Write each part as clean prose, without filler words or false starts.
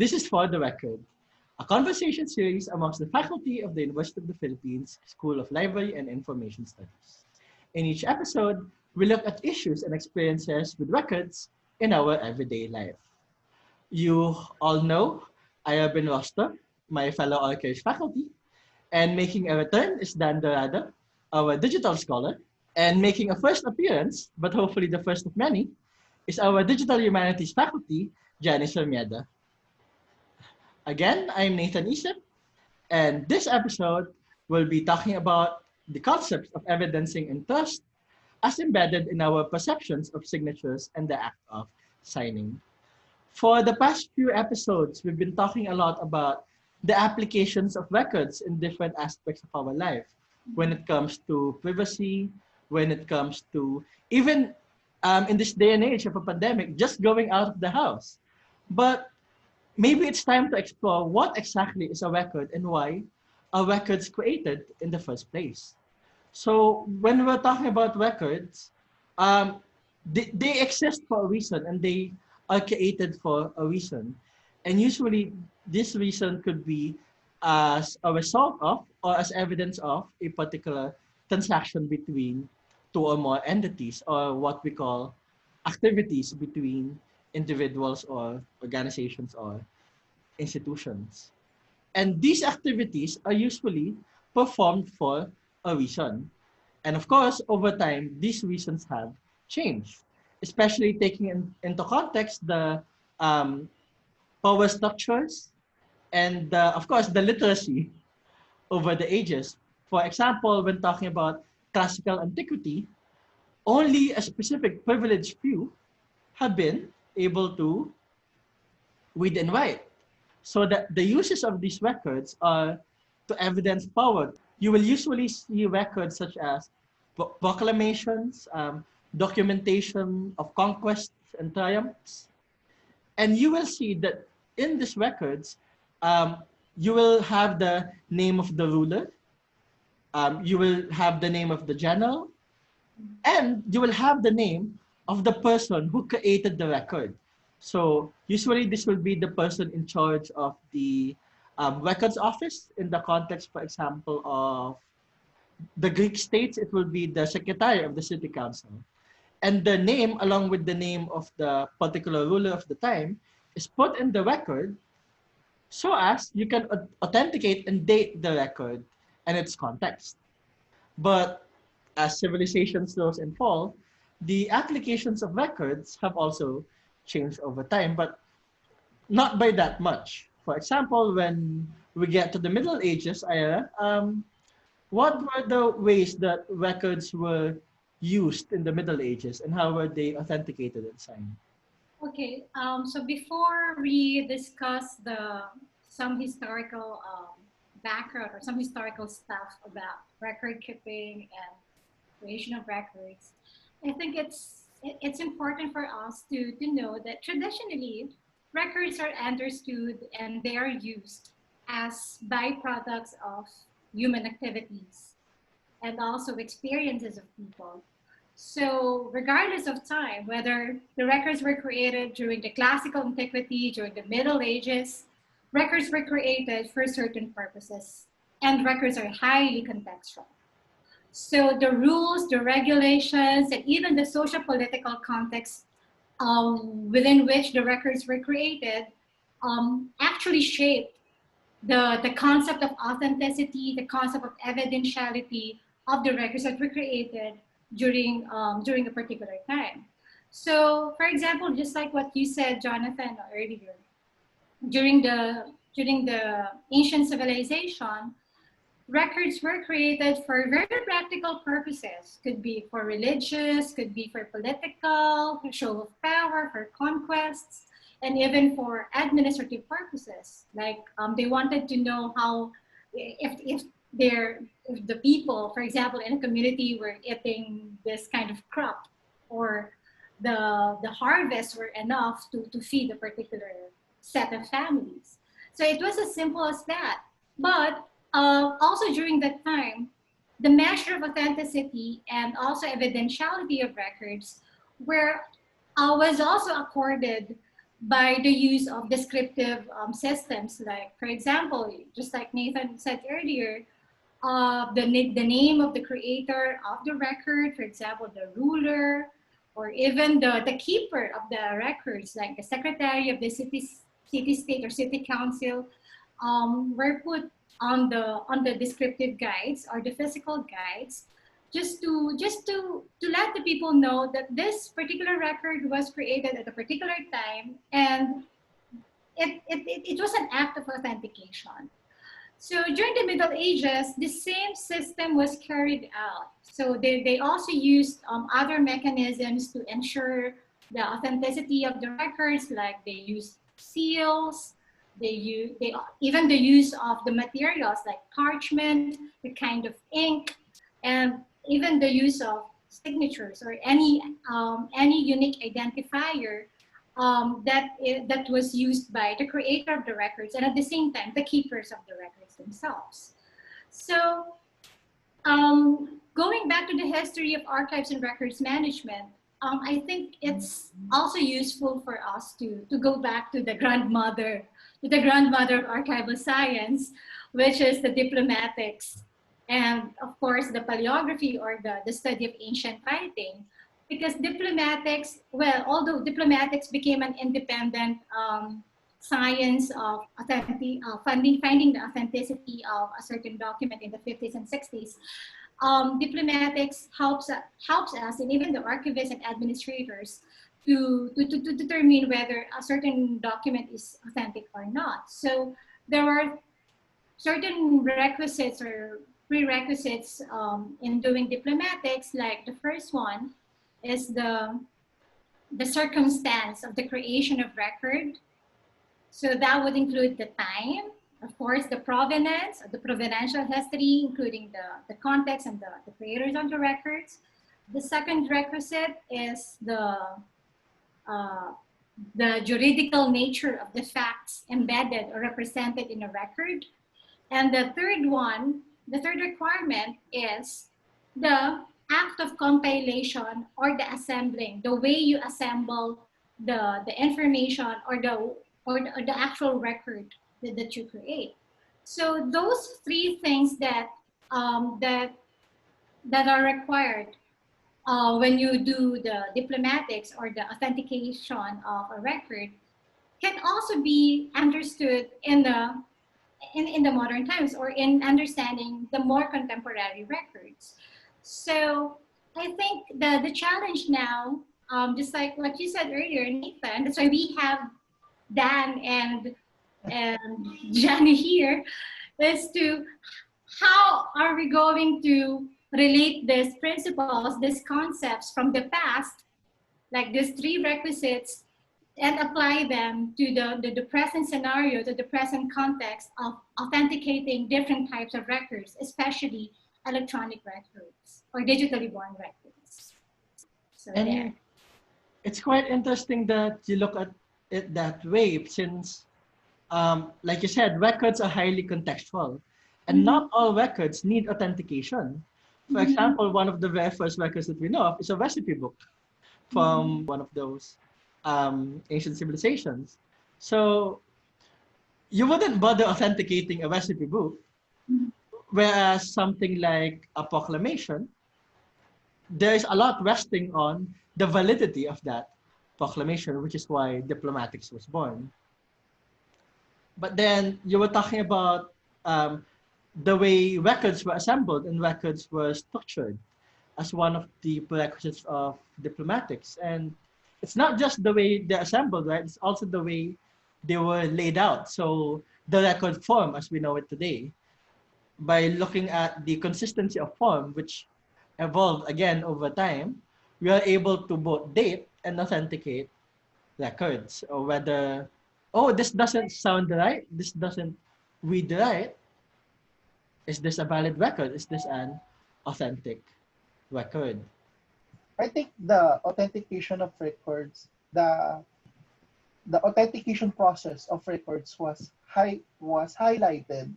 This is For the Record, a conversation series amongst the faculty of the University of the Philippines School of Library and Information Studies. In each episode, we look at issues and experiences with records in our everyday life. You all know Iyra Buenrostro, my fellow archives faculty, and making a return is Dan Dorado, our digital scholar, and making a first appearance, but hopefully the first of many, is our digital humanities faculty, Janice Mieda. Again, I'm Nathan Isip, and this episode will be talking about the concepts of evidencing and trust as embedded in our perceptions of signatures and the act of signing. For the past few episodes, we've been talking a lot about the applications of records in different aspects of our life when it comes to privacy, when it comes to even in this day and age of a pandemic, just going out of the house. But maybe it's time to explore what exactly is a record and why are records created in the first place. So when we're talking about records, they exist for a reason and they are created for a reason. And usually this reason could be as a result of or as evidence of a particular transaction between two or more entities or what we call activities between individuals or organizations or institutions. And these activities are usually performed for a reason. And of course, over time, these reasons have changed, especially taking into context the power structures and, of course, the literacy over the ages. For example, when talking about classical antiquity, only a specific privileged few have been able to read and write. So that the uses of these records are to evidence power. You will usually see records such as proclamations, documentation of conquests and triumphs. And you will see that in these records, you will have the name of the ruler, you will have the name of the general, and you will have the name of the person who created the record. So usually this will be the person in charge of the records office in the context, for example, of the Greek states, it will be the secretary of the city council. And the name, along with the name of the particular ruler of the time, is put in the record so as you can authenticate and date the record and its context. But as civilizations rose and fall, the applications of records have also changed over time, but not by that much. For example, when we get to the Middle Ages era, what were the ways that records were used in the Middle Ages and how were they authenticated and signed? Okay, so before we discuss some historical background or some historical stuff about record keeping and creation of records, I think it's important for us to know that traditionally records are understood and they are used as byproducts of human activities and also experiences of people. So regardless of time, whether the records were created during the classical antiquity, during the Middle Ages, records were created for certain purposes, and records are highly contextual. So the rules, the regulations, and even the social political context within which the records were created actually shaped the concept of authenticity, the concept of evidentiality of the records that were created during a particular time. So, for example, just like what you said, Jonathan, earlier, during the ancient civilization, records were created for very practical purposes. Could be for religious, could be for political, for show of power, for conquests, and even for administrative purposes. Like they wanted to know how, if the people, for example, in a community were eating this kind of crop, or the harvests were enough to feed a particular set of families. So it was as simple as that. But also during that time, the measure of authenticity and also evidentiality of records was also accorded by the use of descriptive systems. Like, for example, just like Nathan said earlier, the name of the creator of the record, for example, the ruler, or even the keeper of the records, like the secretary of the city state or city council, were put on the descriptive guides or the physical guides, just to let the people know that this particular record was created at a particular time, and it was an act of authentication. So during the Middle Ages, the same system was carried out. So they also used other mechanisms to ensure the authenticity of the records, like they used seals, they even the use of the materials like parchment, the kind of ink, and even the use of signatures or any unique identifier that was used by the creator of the records and at the same time the keepers of the records themselves. So going back to the history of archives and records management, I think it's also useful for us to go back to the grandmother of archival science, which is the diplomatics, and of course the paleography or the study of ancient writing. Because diplomatics, well, although diplomatics became an independent science of finding the authenticity of a certain document in the 50s and 60s, diplomatics helps us, and even the archivists and administrators, to determine whether a certain document is authentic or not. So there are certain requisites or prerequisites in doing diplomatics. Like the first one is the circumstance of the creation of record. So that would include the time, of course, the provenance, the provenance history, including the context and the creators of the records. The second requisite is uh, the juridical nature of the facts embedded or represented in a record. And the third one, the third requirement is the act of compilation or the assembling, the way you assemble the information or the actual record that you create. So those three things that are required when you do the diplomatics or the authentication of a record can also be understood in the modern times or in understanding the more contemporary records. So I think the challenge now, just like what you said earlier, Nathan, that's why we have Dan and Johnny here, is to how are we going to relate these principles, these concepts from the past, like these three requisites, and apply them to the present scenario, to the present context of authenticating different types of records, especially electronic records or digitally born records. So there. And it's quite interesting that you look at it that way, since, like you said, records are highly contextual, and Mm-hmm. not all records need authentication. For Mm-hmm. example, one of the very first records that we know of is a recipe book from one of those ancient civilizations. So you wouldn't bother authenticating a recipe book, Mm-hmm. whereas something like a proclamation, there's a lot resting on the validity of that proclamation, which is why diplomatics was born. But then you were talking about the way records were assembled and records were structured as one of the prerequisites of diplomatics. And it's not just the way they're assembled, right? It's also the way they were laid out. So the record form as we know it today, by looking at the consistency of form, which evolved again over time, we are able to both date and authenticate records, or whether, oh, this doesn't sound right, this doesn't read right. Is this a valid record? Is this an authentic record? I think the authentication of records, the authentication process of records was highlighted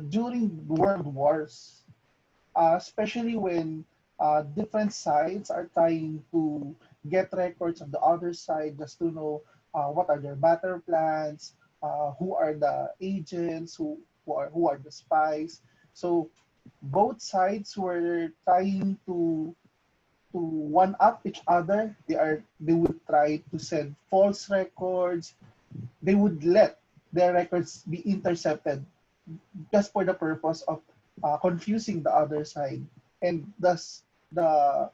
during world wars, especially when different sides are trying to get records of the other side just to know what are their battle plans, who are the agents, who are the spies. So both sides were trying to one up each other. They would try to send false records. They would let their records be intercepted just for the purpose of confusing the other side, and thus the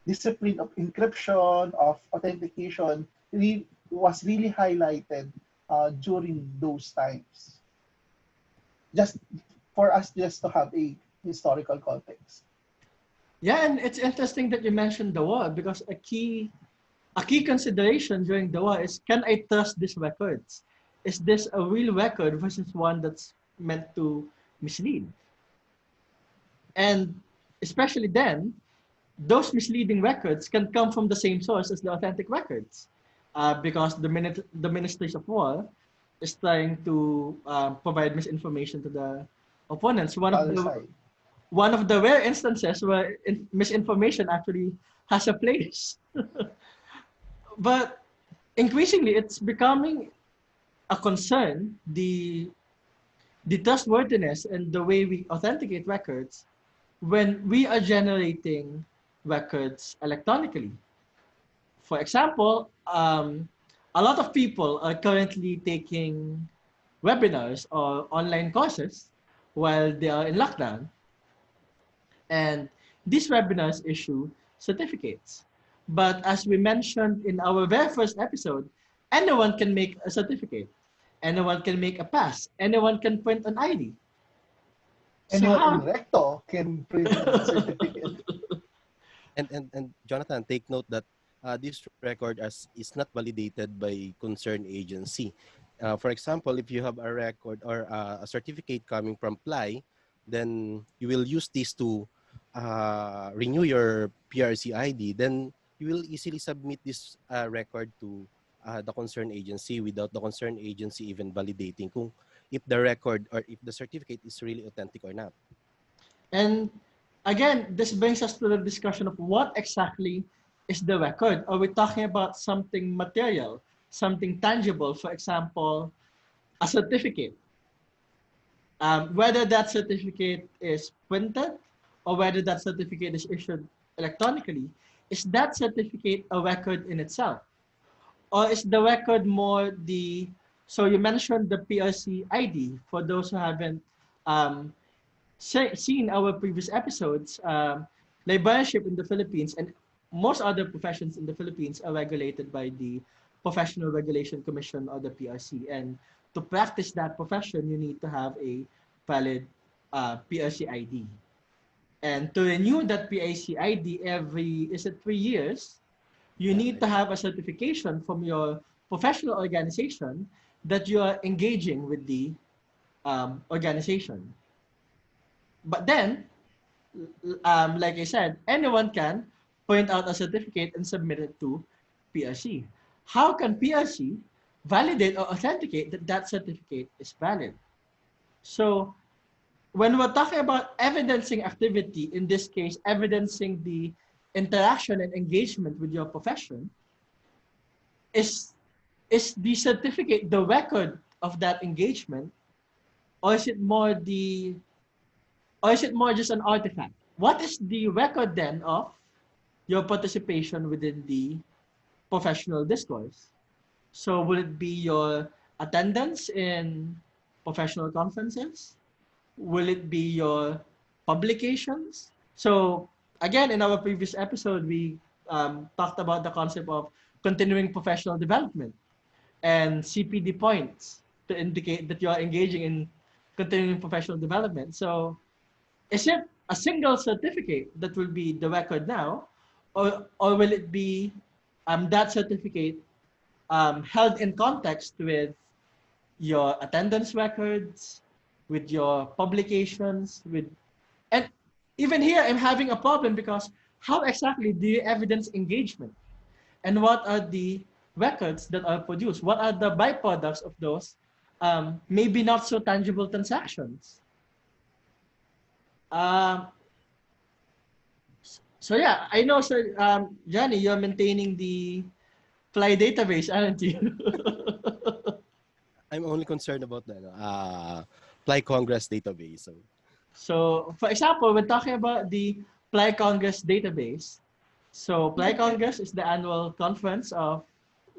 discipline of encryption, of authentication, was really highlighted during those times. Just for us, just to have a historical context. Yeah, and it's interesting that you mentioned the war because a key consideration during the war is, can I trust these records? Is this a real record versus one that's meant to mislead? And especially then, those misleading records can come from the same source as the authentic records, because the ministries of war is trying to provide misinformation to the opponents. One of Other the side. one of the rare instances where misinformation actually has a place. But increasingly, it's becoming a concern, the trustworthiness and the way we authenticate records when we are generating records electronically. For example, a lot of people are currently taking webinars or online courses while they are in lockdown. And these webinars issue certificates. But as we mentioned in our very first episode, anyone can make a certificate. Anyone can make a pass. Anyone can print an ID. So Anyone in how? recto can print a certificate. And Jonathan, take note that this record is not validated by concerned agency. For example, if you have a record or a certificate coming from PLY, then you will use this to renew your PRC ID. Then you will easily submit this record to the concerned agency without the concerned agency even validating kung if the record or if the certificate is really authentic or not. And again, this brings us to the discussion of what exactly is the record. Are we talking about something material, something tangible? For example, a certificate. Whether that certificate is printed or whether that certificate is issued electronically, is that certificate a record in itself? Or is the record more so you mentioned the PRC ID. For those who haven't um, seen our previous episodes, librarianship in the Philippines and most other professions in the Philippines are regulated by the Professional Regulation Commission or the PRC. And to practice that profession, you need to have a valid PRC ID. And to renew that PRC ID is it 3 years? You Yeah, need to have a certification from your professional organization that you are engaging with the organization. But then, like I said, anyone can print out a certificate and submit it to PRC. How can PRC validate or authenticate that that certificate is valid? So when we're talking about evidencing activity, in this case, evidencing the interaction and engagement with your profession, is the certificate the record of that engagement, or is it more just an artifact? What is the record then of your participation within the professional discourse? So will it be your attendance in professional conferences? Will it be your publications? So again, in our previous episode, we talked about the concept of continuing professional development and CPD points to indicate that you are engaging in continuing professional development. So is it a single certificate that will be the record now, or will it be that certificate held in context with your attendance records, with your publications, and even here I'm having a problem because how exactly do you evidence engagement? And what are the records that are produced? What are the byproducts of those maybe not so tangible transactions? Um, so yeah, I know, sir, Johnny, you're maintaining the Fly database, aren't you? I'm only concerned about the Fly Congress database. So So, for example, when talking about the Fly Congress database, so Fly Congress is the annual conference of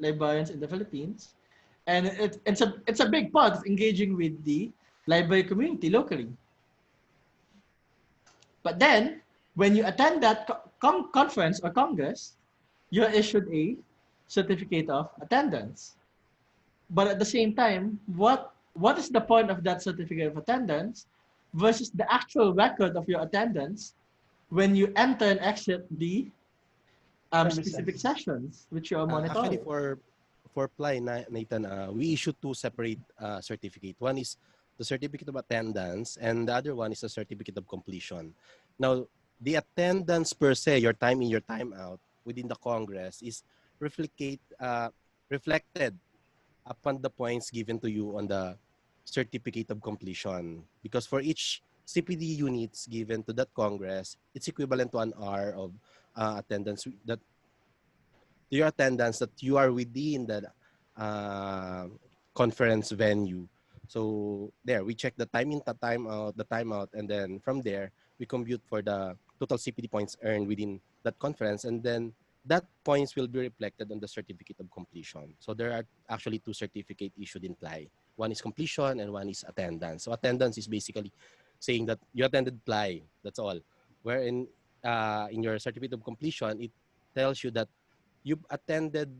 librarians in the Philippines, and it's a big part of engaging with the library community locally. But then, when you attend that conference or congress, you're issued a certificate of attendance. But at the same time, what is the point of that certificate of attendance versus the actual record of your attendance when you enter and exit the specific Premises. sessions which you are actually, monitoring? for Fly, Nathan, we issue two separate certificate. One is the certificate of attendance, and the other one is a certificate of completion. Now, the attendance per se, your time in, your time out within the Congress, is reflected reflected upon the points given to you on the certificate of completion. Because for each CPD units given to that Congress, it's equivalent to an hour of attendance that your attendance that you are within the uh, conference venue. So there, we check the time in, the time out, and then from there, we compute for the total CPD points earned within that conference, and then that points will be reflected on the certificate of completion. So there are actually two certificates issued in PLY. One is completion and one is attendance. So attendance is basically saying that you attended PLY, that's all. Wherein in your certificate of completion, it tells you that you've attended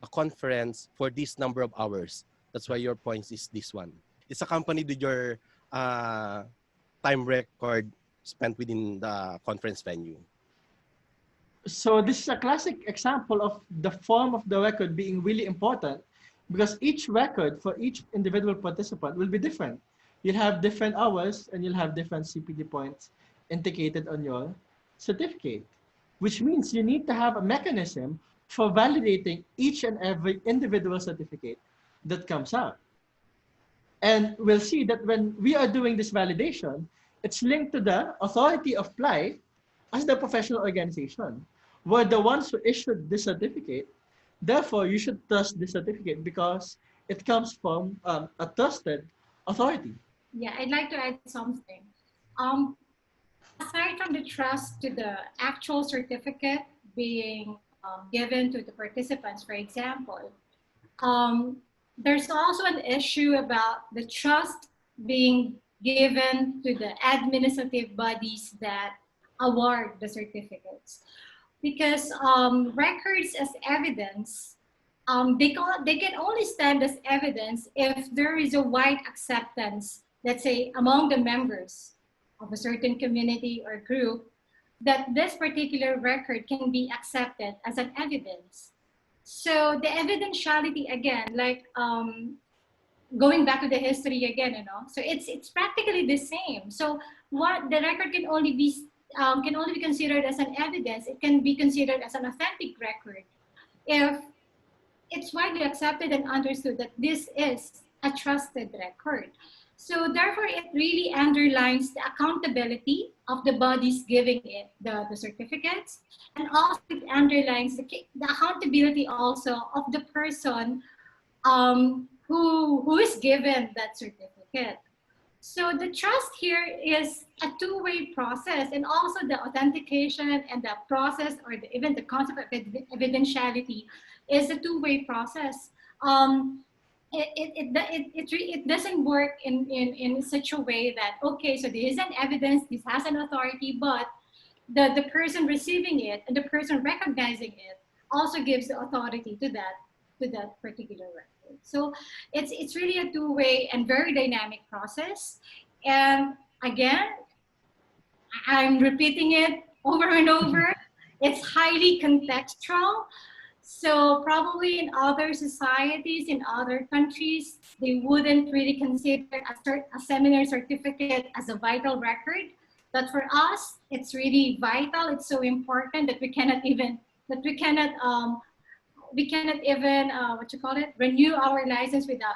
a conference for this number of hours. That's why your points is this one. It's accompanied with your time record spent within the conference venue. So this is a classic example of the form of the record being really important because each record for each individual participant will be different. You'll have different hours and you'll have different CPD points indicated on your certificate, which means you need to have a mechanism for validating each and every individual certificate that comes out. And we'll see that when we are doing this validation, it's linked to the authority of PLY as the professional organization. We're the ones who issued this certificate. Therefore, you should trust this certificate because it comes from a trusted authority. Yeah, I'd like to add something. Um, Aside from the trust to the actual certificate being given to the participants, for example, there's also an issue about the trust being given to the administrative bodies that award the certificates. Because records as evidence, they can only stand as evidence if there is a wide acceptance, let's say, among the members of a certain community or group, that this particular record can be accepted as an evidence. So the evidentiality again, like going back to the history again, so it's practically the same. So what the record can only be considered as an evidence. It can be considered as an authentic record if it's widely accepted and understood that this is a trusted record. So therefore, it really underlines the accountability of the bodies giving it the certificates, and also it underlines the accountability also of the person who is given that certificate. So the trust here is a two-way process, and also the authentication and the process, or even the concept of evidentiality, is a two-way process. It doesn't work in such a way that, okay, so there is an evidence, this has an authority, but the person receiving it and the person recognizing it also gives the authority to that particular record. So it's really a two-way and very dynamic process. And again, I'm repeating it over and over. It's highly contextual. So probably in other societies, in other countries, they wouldn't really consider a seminar certificate as a vital record. But for us, it's really vital. It's so important that we cannot even renew our license without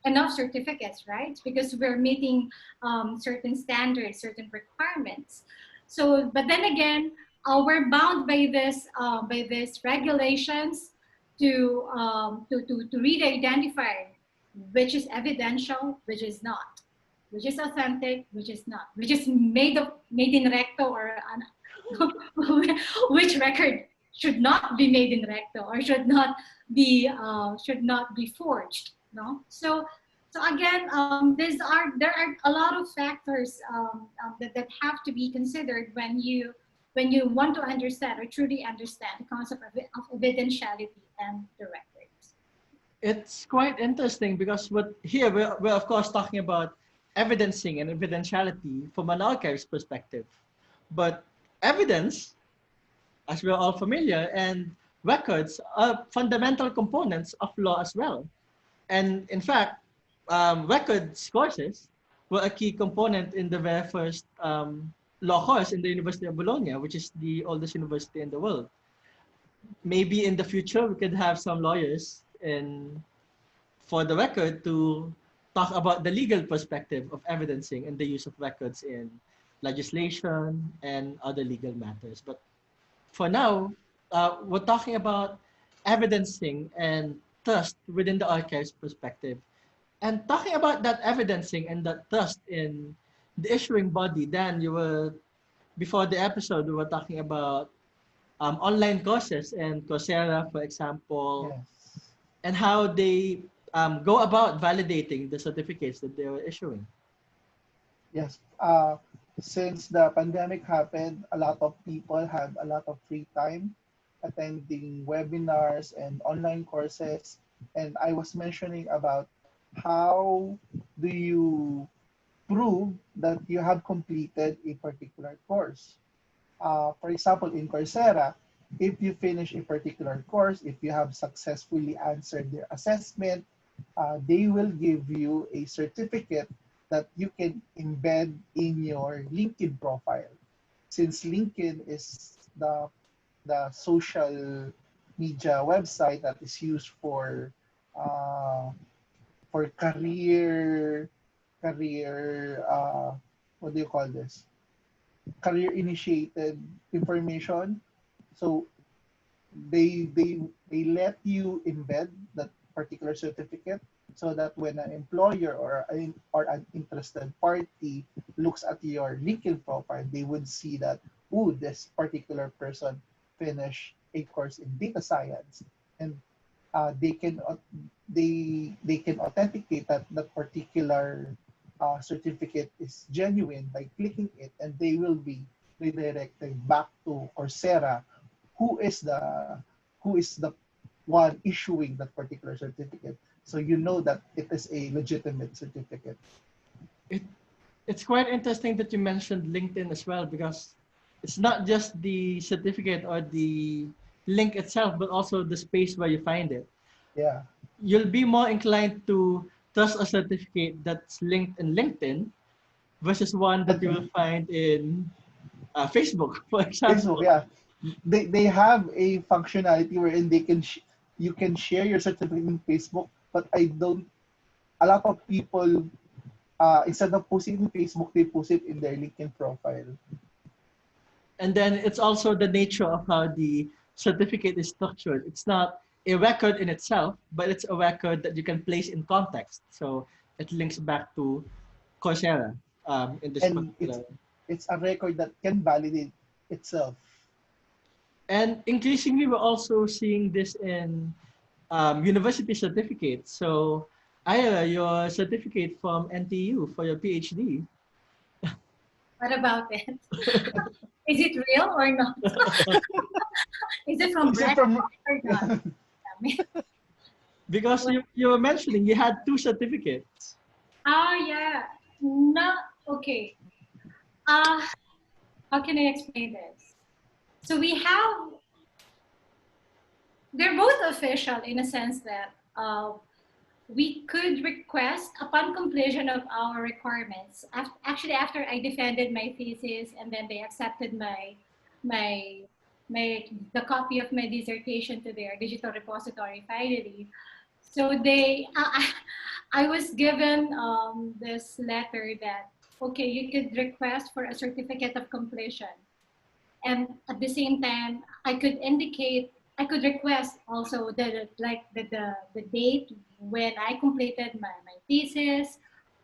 enough certificates, right? Because we're meeting certain standards, certain requirements. So, but then again, we're bound by this regulations, to really identify which is evidential, which is not, which is authentic, which is not, which is made in recto or which record should not be made in recto or should not be forged. No, so again, there are a lot of factors that have to be considered when you want to understand or truly understand the concept of evidentiality and the records. It's quite interesting because we're of course talking about evidencing and evidentiality from an archives perspective. But evidence, as we're all familiar, and records are fundamental components of law as well. And in fact, records courses were a key component in the very first law course in the University of Bologna, which is the oldest university in the world. Maybe in the future we could have some lawyers for the record to talk about the legal perspective of evidencing and the use of records in legislation and other legal matters. But for now, we're talking about evidencing and trust within the archives perspective. And talking about that evidencing and that trust in the issuing body, Dan, before the episode, we were talking about online courses and Coursera, for example, Yes. and how they go about validating the certificates that they were issuing. Yes. Since the pandemic happened, a lot of people have a lot of free time attending webinars and online courses. And I was mentioning about how do you prove that you have completed a particular course. For example, in Coursera, if you finish a particular course, if you have successfully answered their assessment, they will give you a certificate that you can embed in your LinkedIn profile. Since LinkedIn is the social media website that is used uh, for what do you call this? Career initiated information. So they let you embed that particular certificate so that when an employer or an interested party looks at your LinkedIn profile, they would see that, oh, this particular person finished a course in data science, and they can they can authenticate that that particular certificate is genuine by clicking it, and they will be redirected back to Coursera, who is the who is the one issuing that particular certificate. So you know that it is a legitimate certificate. It, it's quite interesting that you mentioned LinkedIn as well because it's not just the certificate or the link itself, but also the space where you find it. Yeah. You'll be more inclined to trust a certificate that's linked in LinkedIn versus one that you will find in Facebook, for Facebook, example. yeah. They have a functionality wherein you can share your certificate in Facebook, but I don't. A lot of people instead of posting in Facebook, they post it in their LinkedIn profile. And then it's also the nature of how the certificate is structured. It's not a record in itself, but it's a record that you can place in context. So it links back to Coursera in this And particular. it's a record that can validate itself. And increasingly, we're also seeing this in university certificates. So, Iyra, your certificate from NTU for your PhD. What about it? Is it real or not? Is it from Is it Brett from or not? Because you were mentioning you had two certificates. Oh yeah. No. Okay. Uh, how can I explain this? So they're both official in a sense that we could request upon completion of our requirements. Actually, after I defended my thesis and then they accepted my the copy of my dissertation to their digital repository finally. So I was given this letter that okay, you could request for a certificate of completion, and at the same time, I could indicate I could request also the date when I completed my thesis,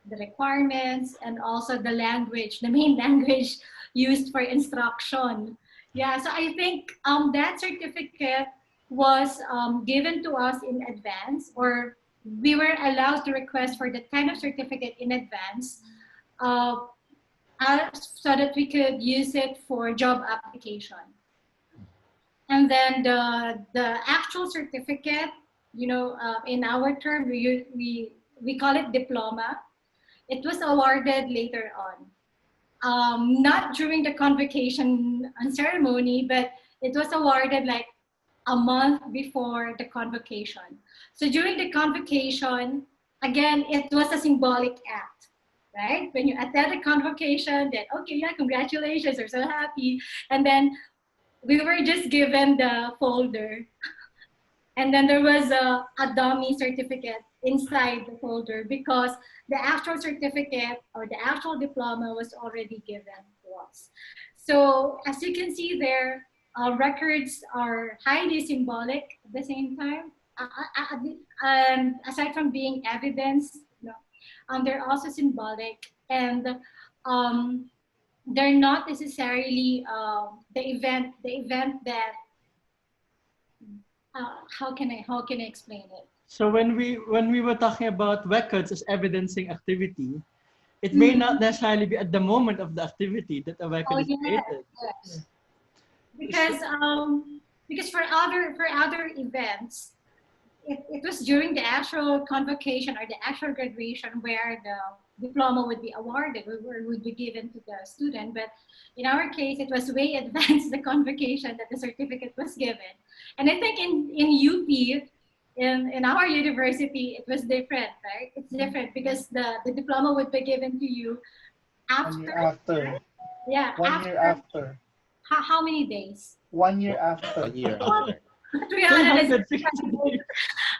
the requirements, and also the language, the main language used for instruction. Yeah, so I think that certificate was given to us in advance, or we were allowed to request for that kind of certificate in advance, uh, so that we could use it for job application. And then the actual certificate, in our term, we call it diploma. It was awarded later on, not during the convocation ceremony, but it was awarded like a month before the convocation. So during the convocation, again, it was a symbolic act, right? When you attend the convocation, then okay, yeah, congratulations, we're so happy. And then we were just given the folder, and then there was a dummy certificate inside the folder because the actual certificate or the actual diploma was already given to us. So as you can see there, records are highly symbolic at the same time. Aside from being evidence, they're also symbolic, and um, they're not necessarily the event that how can I explain it? So when we were talking about records as evidencing activity, it may Mhm. not necessarily be at the moment of the activity that a Oh record is yes, created. yes. So, Because for other events, it was during the actual convocation or the actual graduation where the diploma would be awarded or would be given to the student. But in our case, it was way advanced the convocation that the certificate was given. And I think in UP, in our university, it was different, right? It's different because the diploma would be given to you 1 year after, after. yeah, 1 year after after. how many days? 1 year One after. year after. 360 365 days. days.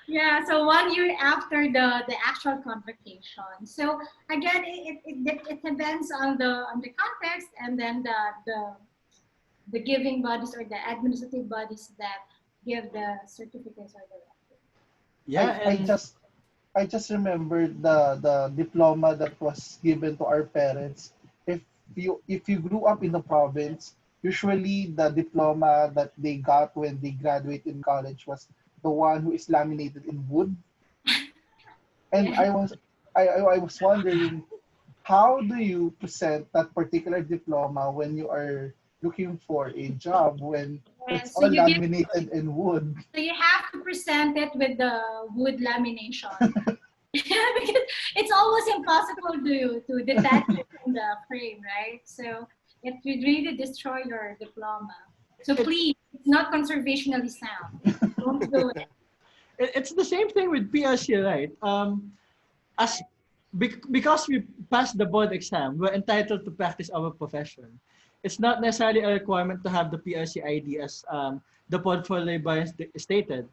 Yeah, so 1 year after the actual convocation. So again, it depends on the context, and then the giving bodies or the administrative bodies that give the certificates or the record. Yeah, I and just remembered the diploma that was given to our parents. If you grew up in the province, usually the diploma that they got when they graduate in college was the one who is laminated in wood. And Yeah. I was wondering, how do you present that particular diploma when you are looking for a job when And it's so all you give laminated in wood? so you have to present it with the wood lamination. Yeah, because it's almost impossible to detach it from the frame, right? So it would really destroy your diploma. So it, please, it's not conservationally sound. Don't do it. it's the same thing with PLC, right? As because we passed the board exam, we're entitled to practice our profession. It's not necessarily a requirement to have the PLC ID as the portfolio librarian stated.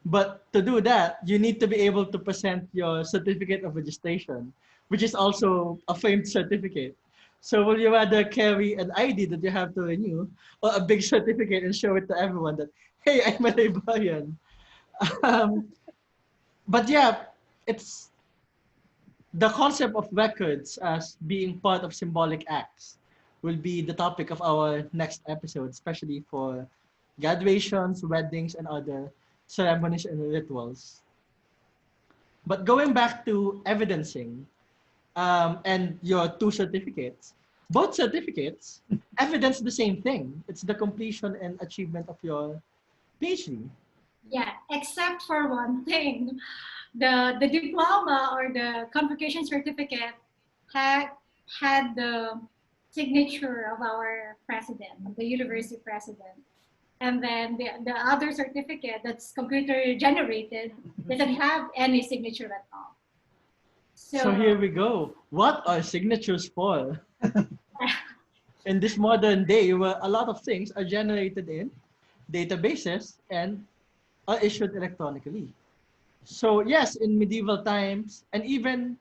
But to do that, you need to be able to present your certificate of registration, which is also a framed certificate. So will you rather carry an ID that you have to renew or a big certificate and show it to everyone that, hey, I'm a librarian? Um, but yeah, it's the concept of records as being part of symbolic acts will be the topic of our next episode, especially for graduations, weddings, and other ceremonies and rituals. But going back to evidencing and your two certificates, both certificates evidence the same thing. It's the completion and achievement of your PhD. Yeah, except for one thing. The diploma or the convocation certificate had had the signature of our president, of the university president. And then the other certificate that's computer generated doesn't have any signature at all. So So here we go. What are signatures for? In this modern day where a lot of things are generated in databases and are issued electronically. So yes, in medieval times and even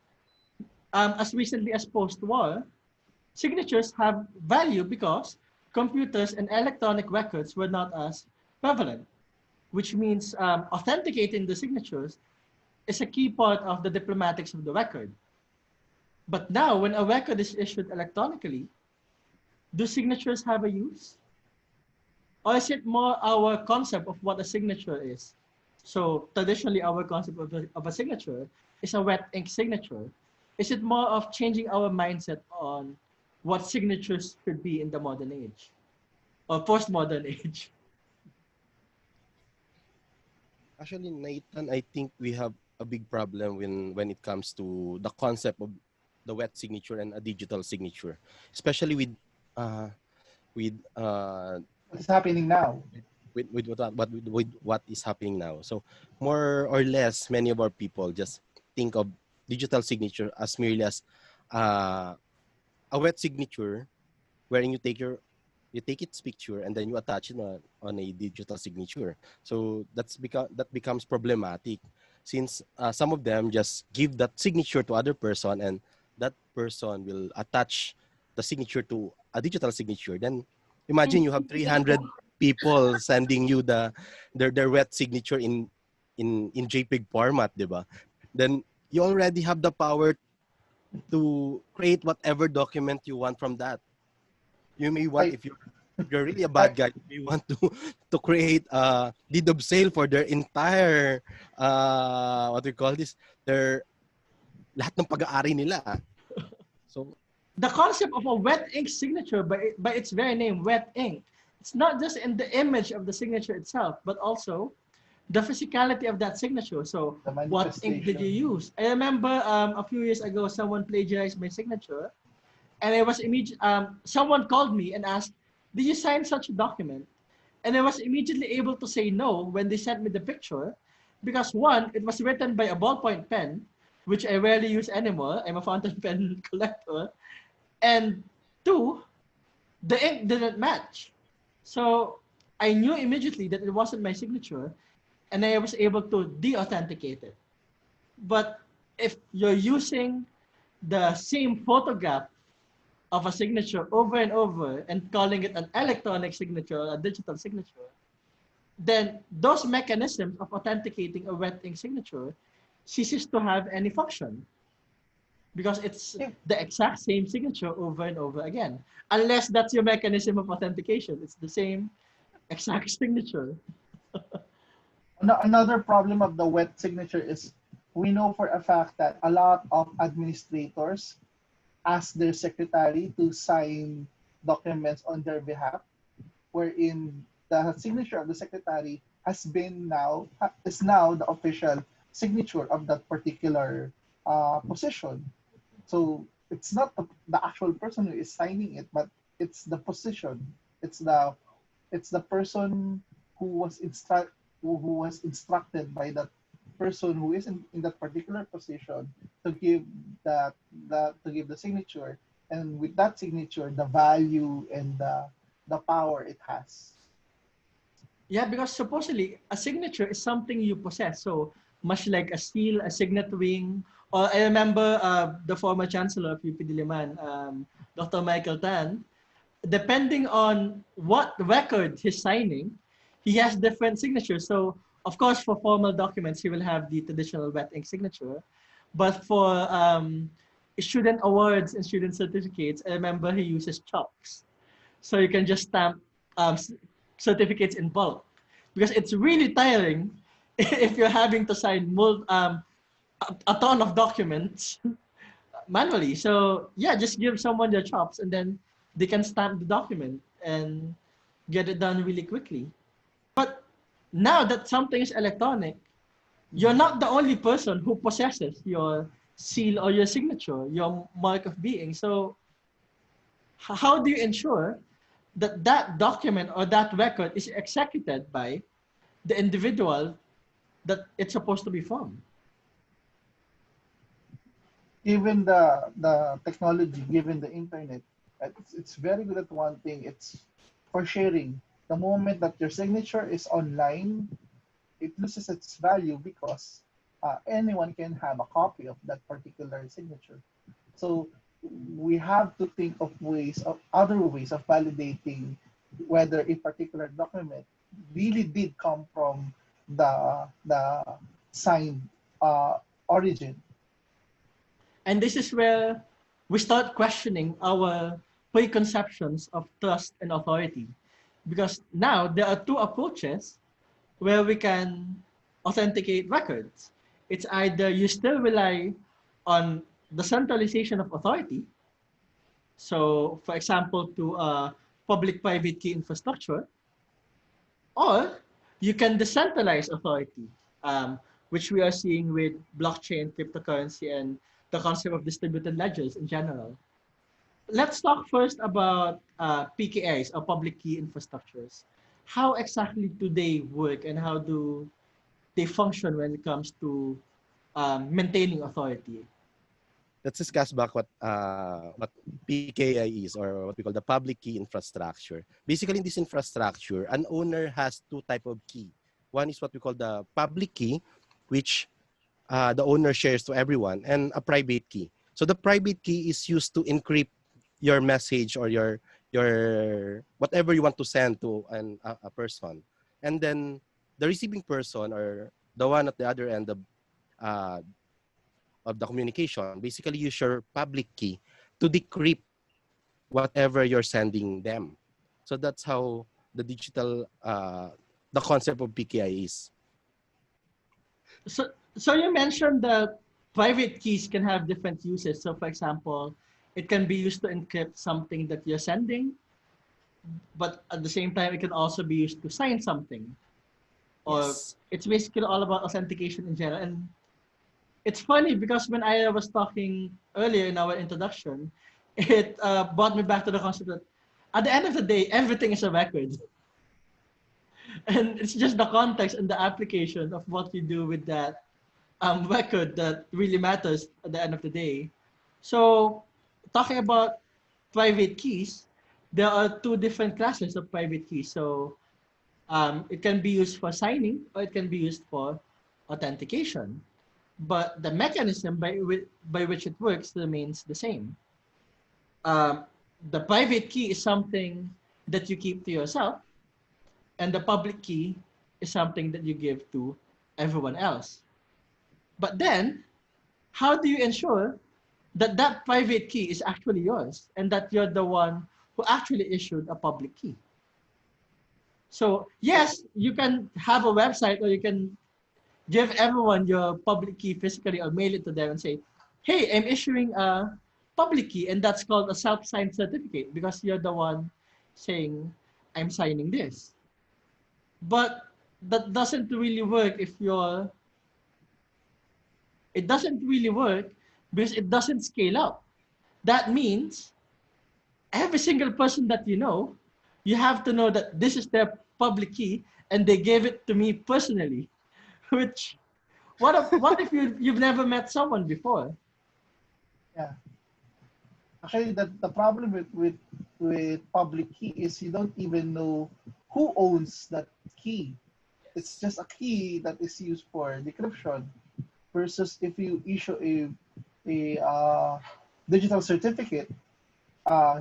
as recently as post-war, signatures have value because computers and electronic records were not as prevalent. which means authenticating the signatures is a key part of the diplomatics of the record. But now, when a record is issued electronically, do signatures have a use? Or is it more our concept of what a signature is? So traditionally, our concept of a signature is a wet ink signature. Is it more of changing our mindset on what signatures should be in the modern age or postmodern age? Actually, Nathan, I think we have a big problem when it comes to the concept of the wet signature and a digital signature, especially uh, with What's happening now? with what is happening now. So more or less, many of our people just think of digital signature as merely as uh, a wet signature, wherein you take its picture and then you attach it on a digital signature. So that becomes problematic, since some of them just give that signature to other person, and that person will attach the signature to a digital signature. Then imagine you have 300 people sending you their wet signature in JPEG format, diba? Then you already have the power to create whatever document you want from that. You may want, I, if you're really a I, bad guy, you may want to to create a deed of sale for their entire what we call this, their lahat ng pag-aari nila. So The concept of a wet ink signature, by its very name, wet ink, it's not just in the image of the signature itself, but also the physicality of that signature. So the what ink did you manifestation. use? I remember a few years ago, someone plagiarized my signature, and it was someone called me and asked, "Did you sign such a document?" And I was immediately able to say no when they sent me the picture, because one, it was written by a ballpoint pen, which I rarely use anymore. I'm a fountain pen collector, and two, the ink didn't match. So I knew immediately that it wasn't my signature, and I was able to de-authenticate it. But if you're using the same photograph of a signature over and over and calling it an electronic signature or a digital signature, then those mechanisms of authenticating a wet ink signature ceases to have any function, because it's Yeah. the exact same signature over and over again. Unless that's your mechanism of authentication, it's the same exact signature. Another problem of the wet signature is we know for a fact that a lot of administrators ask their secretary to sign documents on their behalf, wherein the signature of the secretary is now the official signature of that particular position. So it's not the actual person who is signing it, but it's the position. It's the it's the person who who was instructed by that person who is in that particular position to give to give the signature, and with that signature the value and the power it has. Yeah, because supposedly a signature is something you possess. So much like a seal, a signet ring, or I remember the former chancellor of UP Diliman, Dr. Michael Tan, depending on what record he's signing, he has different signatures. So of course, for formal documents, he will have the traditional wet ink signature. But for student awards and student certificates, I remember he uses chalks. So you can just stamp certificates in bulk, because it's really tiring if you're having to sign a ton of documents manually. So yeah, just give someone their chops and then they can stamp the document and get it done really quickly. But now that something is electronic, you're not the only person who possesses your seal or your signature, your mark of being. So how do you ensure that that document or that record is executed by the individual that it's supposed to be from? Given the technology, given the internet, it's very good at one thing. It's for sharing. The moment that your signature is online, it loses its value because anyone can have a copy of that particular signature. So we have to think of other ways of validating whether a particular document really did come from the signed origin. And this is where we start questioning our preconceptions of trust and authority. Because now there are two approaches where we can authenticate records. It's either you still rely on the centralization of authority. So, for example, to a public-private key infrastructure, or you can decentralize authority, which we are seeing with blockchain, cryptocurrency, and the concept of distributed ledgers in general. Let's talk first about PKIs, or public key infrastructures. How exactly do they work and how do they function when it comes to maintaining authority? Let's discuss back what PKI is, or what we call the public key infrastructure. Basically, in this infrastructure, an owner has two type of key. One is what we call the public key, which the owner shares to everyone, and a private key. So the private key is used to encrypt your message or your whatever you want to send to a person, and then the receiving person, or the one at the other end uh, of the communication, basically use your public key to decrypt whatever you're sending them. So that's how the digital the concept of PKI is. So you mentioned that private keys can have different uses. So for example, it can be used to encrypt something that you're sending, but at the same time, it can also be used to sign something. Or Yes. it's basically all about authentication in general. And it's funny because when I was talking earlier in our introduction, it brought me back to the concept that at the end of the day, everything is a record. And it's just the context and the application of what you do with that record that really matters at the end of the day. So, talking about private keys, there are two different classes of private keys. So, it can be used for signing or it can be used for authentication. But the mechanism by which it works remains the same. Um, the private key is something that you keep to yourself, and the public key is something that you give to everyone else. But then, how do you ensure that that private key is actually yours and that you're the one who actually issued a public key? So yes, you can have a website or you can give everyone your public key physically or mail it to them and say, hey, I'm issuing a public key, and that's called a self-signed certificate because you're the one saying, I'm signing this. But that doesn't really work if you're, it doesn't really work because it doesn't scale up. That means every single person that you have to know that this is their public key and they gave it to me personally. Which, what if you've never met someone before? Yeah. Actually, the problem with public key is you don't even know who owns that key. It's just a key that is used for decryption. Versus if you issue a digital certificate,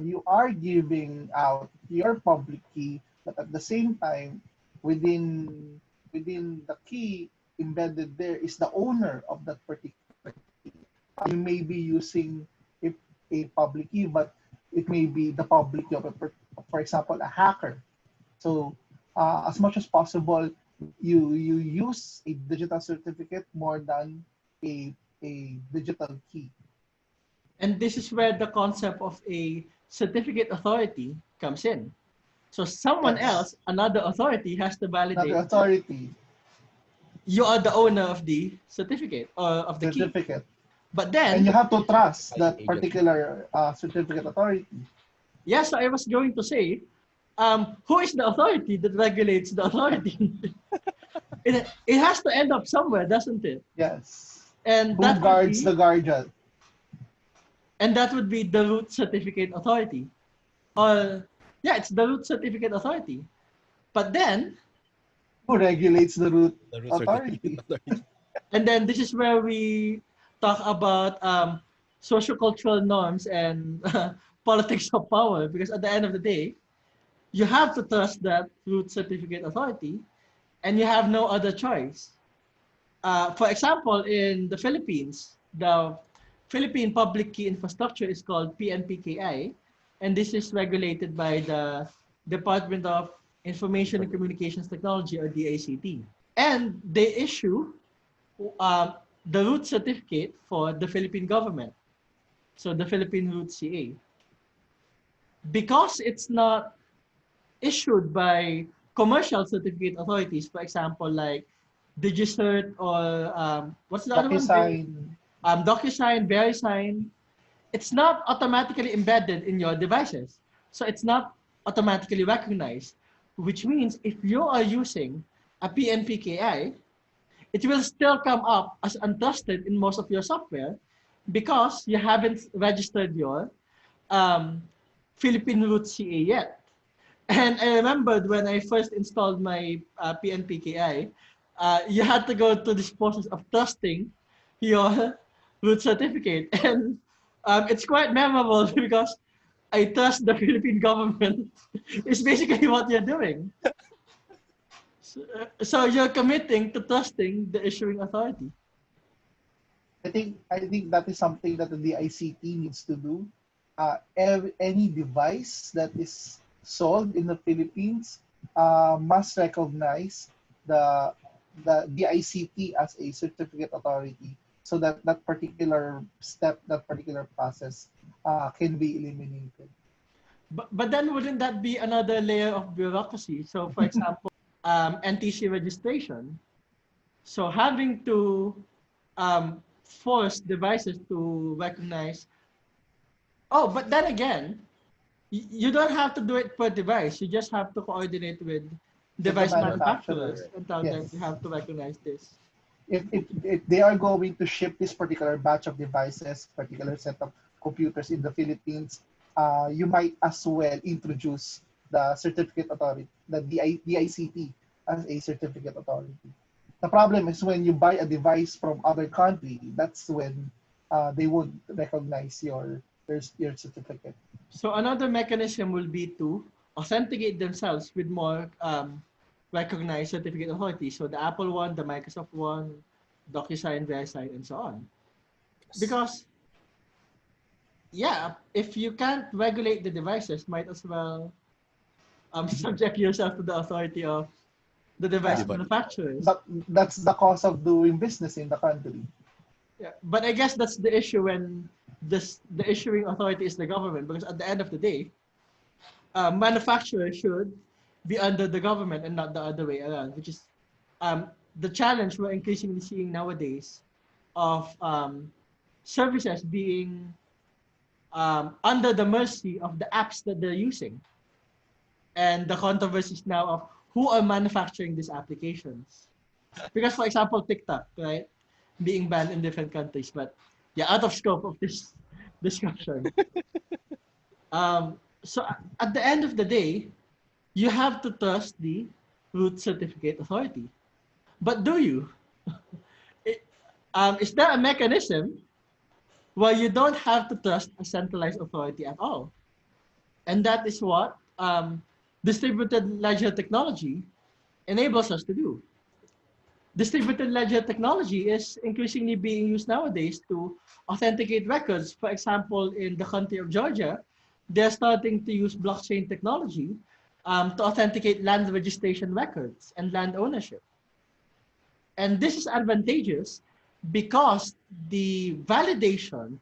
you are giving out your public key, but at the same time, within the key embedded there is the owner of that particular key. You may be using a public key, but it may be the public key of, for example, a hacker. So as much as possible, you use a digital certificate more than a digital key. And this is where the concept of a certificate authority comes in. So someone Yes. else, another authority, has to Not validate the authority you are the owner of the certificate or of the key. certificate. But And then, you have to trust that Agent. particular certificate authority. yes, I was going to say, who is the authority that regulates the authority? it has to end up somewhere, doesn't it? Yes. And Who that guards would the guardian? and that would be the root certificate authority. Or yeah, it's the root certificate authority. But then, Who regulates the root The root authority? certificate authority. and then this is where we talk about sociocultural norms and politics of power, because at the end of the day, you have to trust that root certificate authority, and you have no other choice. For example, in the Philippines, the Philippine Public Key Infrastructure is called PNPKI, and this is regulated by the Department of Information and Communications Technology, or DICT. And they issue uh, the root certificate for the Philippine government, so the Philippine Root CA. Because it's not issued by commercial certificate authorities, for example, like DigiCert or what's the other one? DocuSign. DocuSign, VeriSign. It's not automatically embedded in your devices. So it's not automatically recognized, which means if you are using a PNPKI, it will still come up as untrusted in most of your software because you haven't registered your um, Philippine root CA yet. And I remembered when I first installed my PNPKI, you had to go to this process of trusting your root certificate. And it's quite memorable because I trust the Philippine government. It's basically what you're doing. So you're committing to trusting the issuing authority. I think that is something that the DICT needs to do. Any device that is sold in the Philippines must recognize the DICT as a certificate authority, so that that particular step, that particular process, can be eliminated. But then wouldn't that be another layer of bureaucracy? So for example, NTC registration. So having to force devices to recognize. Oh, but then again, you don't have to do it per device. You just have to coordinate with With the device manufacturers manufacturer, and tell them you yes. have to recognize this. If they are going to ship this particular batch of devices, particular set of computers in the Philippines, you might as well introduce the certificate authority, the DICT, as a certificate authority. The problem is when you buy a device from other country, that's when they won't recognize your certificate. So another mechanism will be to authenticate themselves with more recognized certificate authorities. So the Apple one, the Microsoft one, DocuSign, VeriSign, and so on. Because yeah, if you can't regulate the devices, might as well subject yourself to the authority of the device Yeah, Device. manufacturers. that's the cost of doing business in the country. Yeah, but I guess that's the issue when the issuing authority is the government, because at the end of the day, manufacturers should be under the government and not the other way around, which is the challenge we're increasingly seeing nowadays of services being under the mercy of the apps that they're using, and the controversies now of who are manufacturing these applications. Because, for example, TikTok, right, being banned in different countries, but yeah, out of scope of this discussion. So at the end of the day, you have to trust the root certificate authority. But do you? It- is there a mechanism where you don't have to trust a centralized authority at all? And that is what distributed ledger technology enables us to do. Distributed ledger technology is increasingly being used nowadays to authenticate records. For example, in the country of Georgia, they're starting to use blockchain technology to authenticate land registration records and land ownership. And this is advantageous because the validation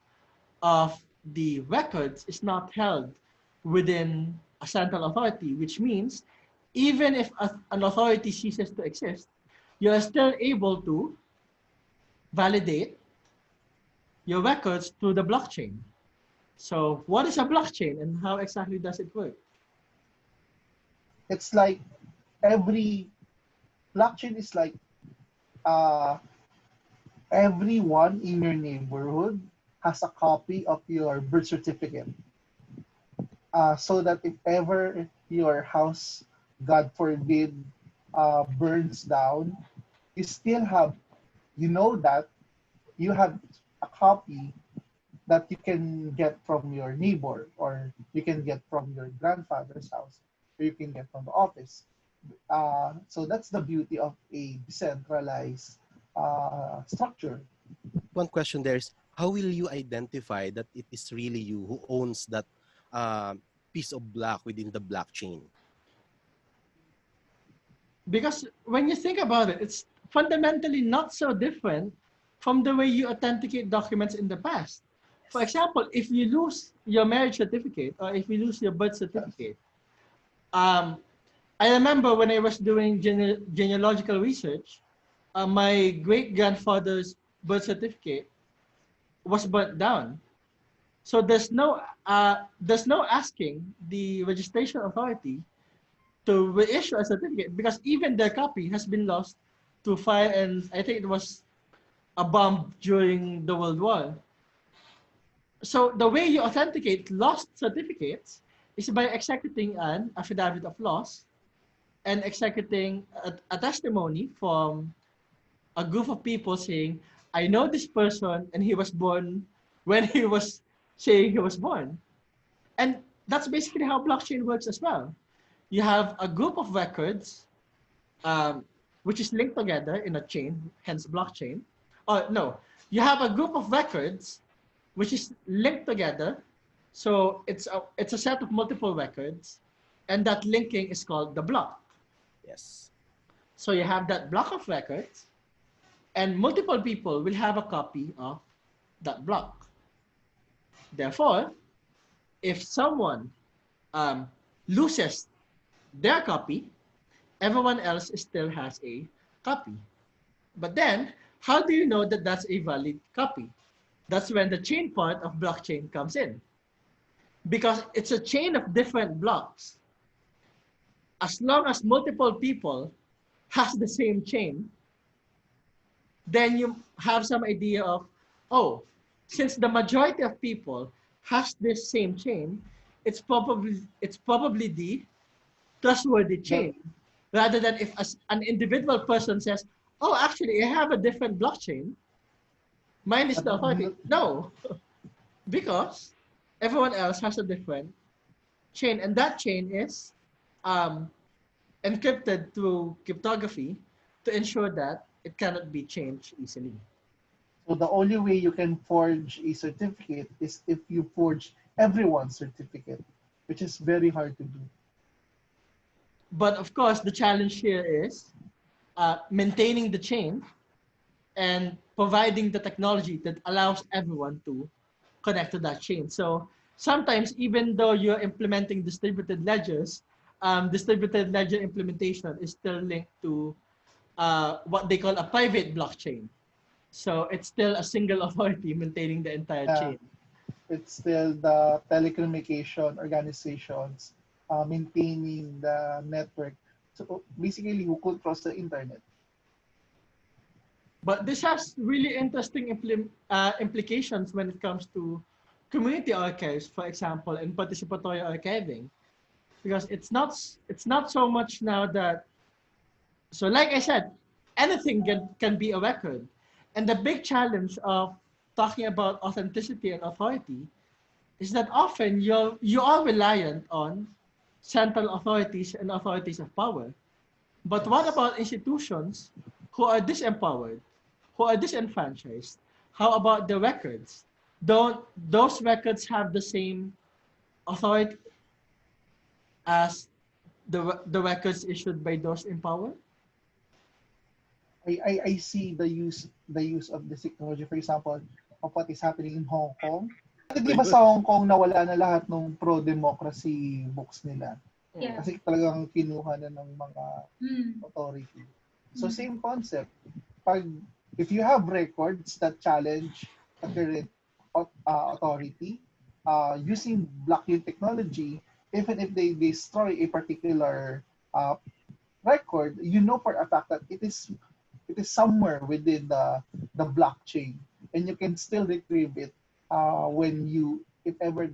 of the records is not held within a central authority, which means even if an authority ceases to exist, you are still able to validate your records through the blockchain. So what is a blockchain and how exactly does it work? It's like every blockchain is like uh, everyone in your neighborhood has a copy of your birth certificate, so that if ever your house, God forbid, burns down, you still have, you know that you have a copy that you can get from your neighbor, or you can get from your grandfather's house, or you can get from the office. So that's the beauty of a decentralized structure. One question there is, how will you identify that it is really you who owns that uh, piece of block within the blockchain? Because when you think about it, it's fundamentally not so different from the way you authenticate documents in the past. For example, if you lose your marriage certificate or if you lose your birth certificate, um, I remember when I was doing genealogical research, my great grandfather's birth certificate was burnt down. So there's no asking the registration authority to reissue a certificate because even their copy has been lost to fire, and I think it was a bomb during the World War. So the way you authenticate lost certificates is by executing an affidavit of loss and executing a testimony from a group of people saying, I know this person and he was born when he was saying he was born. And that's basically how blockchain works as well. You have a group of records, um, which is linked together in a chain, hence blockchain. Or no, you have a group of records, which is linked together. So it's a set of multiple records, and that linking is called the block. Yes. So you have that block of records, and multiple people will have a copy of that block. Therefore, if someone um, loses their copy, everyone else still has a copy. But then, how do you know that that's a valid copy? That's when the chain part of blockchain comes in. Because it's a chain of different blocks. As long as multiple people has the same chain, then you have some idea of, oh, since the majority of people has this same chain, it's probably the trustworthy The, chain, rather than if an individual person says, oh, actually, I have a different blockchain. Mine is but the authority. No, because everyone else has a different chain, and that chain is um, encrypted through cryptography to ensure that it cannot be changed easily. so the only way you can forge a certificate is if you forge everyone's certificate, which is very hard to do. But of course, the challenge here is maintaining the chain and providing the technology that allows everyone to connect to that chain. So sometimes, even though you're implementing distributed ledgers, distributed ledger implementation is still linked to what they call a private blockchain. So it's still a single authority maintaining the entire Yeah, chain. it's still the telecommunication organizations maintaining the network. So basically, who controls the internet? But this has really interesting implications when it comes to community archives, for example, and participatory archiving, because it's not so much now that, so like I said, anything can be a record, and the big challenge of talking about authenticity and authority is that often you are reliant on central authorities and authorities of power. But what Yes. about institutions who are disempowered, who are disenfranchised? How about the records? Don't those records have the same authority as the records issued by those in power? I see the use of this technology, for example, of what is happening in Hong Kong. Dati di ba sa Hong Kong nawala na lahat ng pro-democracy books nila? Yeah. Kasi talagang kinuha na ng mga Mm. authority. So same concept. Pag if you have records that challenge the current authority using blockchain technology, even if they destroy a particular record, you know for a fact that it is somewhere within the blockchain, and you can still retrieve it when you if ever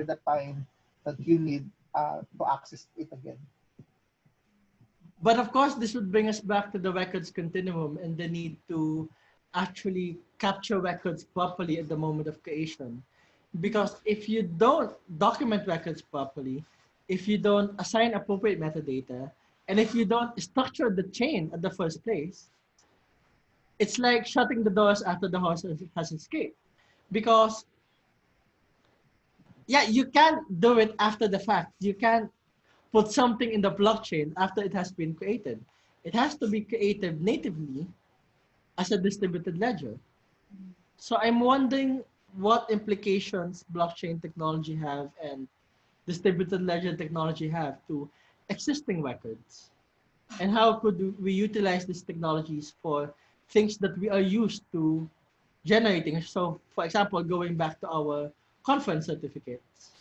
the time that you need to access it again. But of course, this would bring us back to the records continuum and the need to actually capture records properly at the moment of creation. Because if you don't document records properly, if you don't assign appropriate metadata, and if you don't structure the chain at the first place, it's like shutting the doors after the horse has escaped. Because, yeah, you can't do it after the fact. You can't put something in the blockchain after it has been created. It has to be created natively as a distributed ledger. So I'm wondering what implications blockchain technology have and distributed ledger technology have to existing records, and how could we utilize these technologies for things that we are used to generating. So, for example, going back to our conference certificates.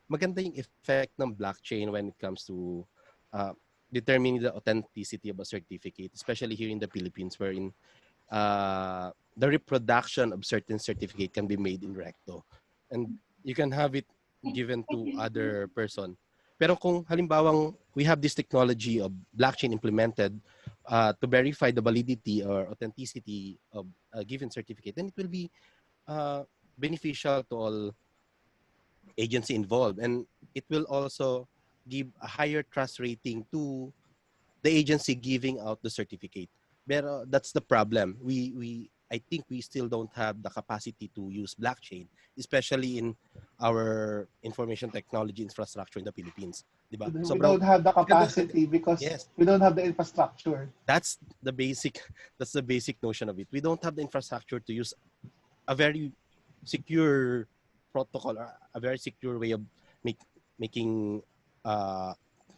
Maganda yung effect ng blockchain when it comes to uh, determining the authenticity of a certificate, especially here in the Philippines, wherein the reproduction of certain certificate can be made in recto. And you can have it given to other person. Pero kung halimbawang we have this technology of blockchain implemented to verify the validity or authenticity of a given certificate, then it will be beneficial to all agency involved, and it will also give a higher trust rating to the agency giving out the certificate. Pero that's the problem. I think we still don't have the capacity to use blockchain, especially in our information technology infrastructure in the Philippines. Diba? We don't have the capacity because yes, we don't have the infrastructure. that's the basic notion of it. We don't have the infrastructure to use a very secure protocol or a very secure way of making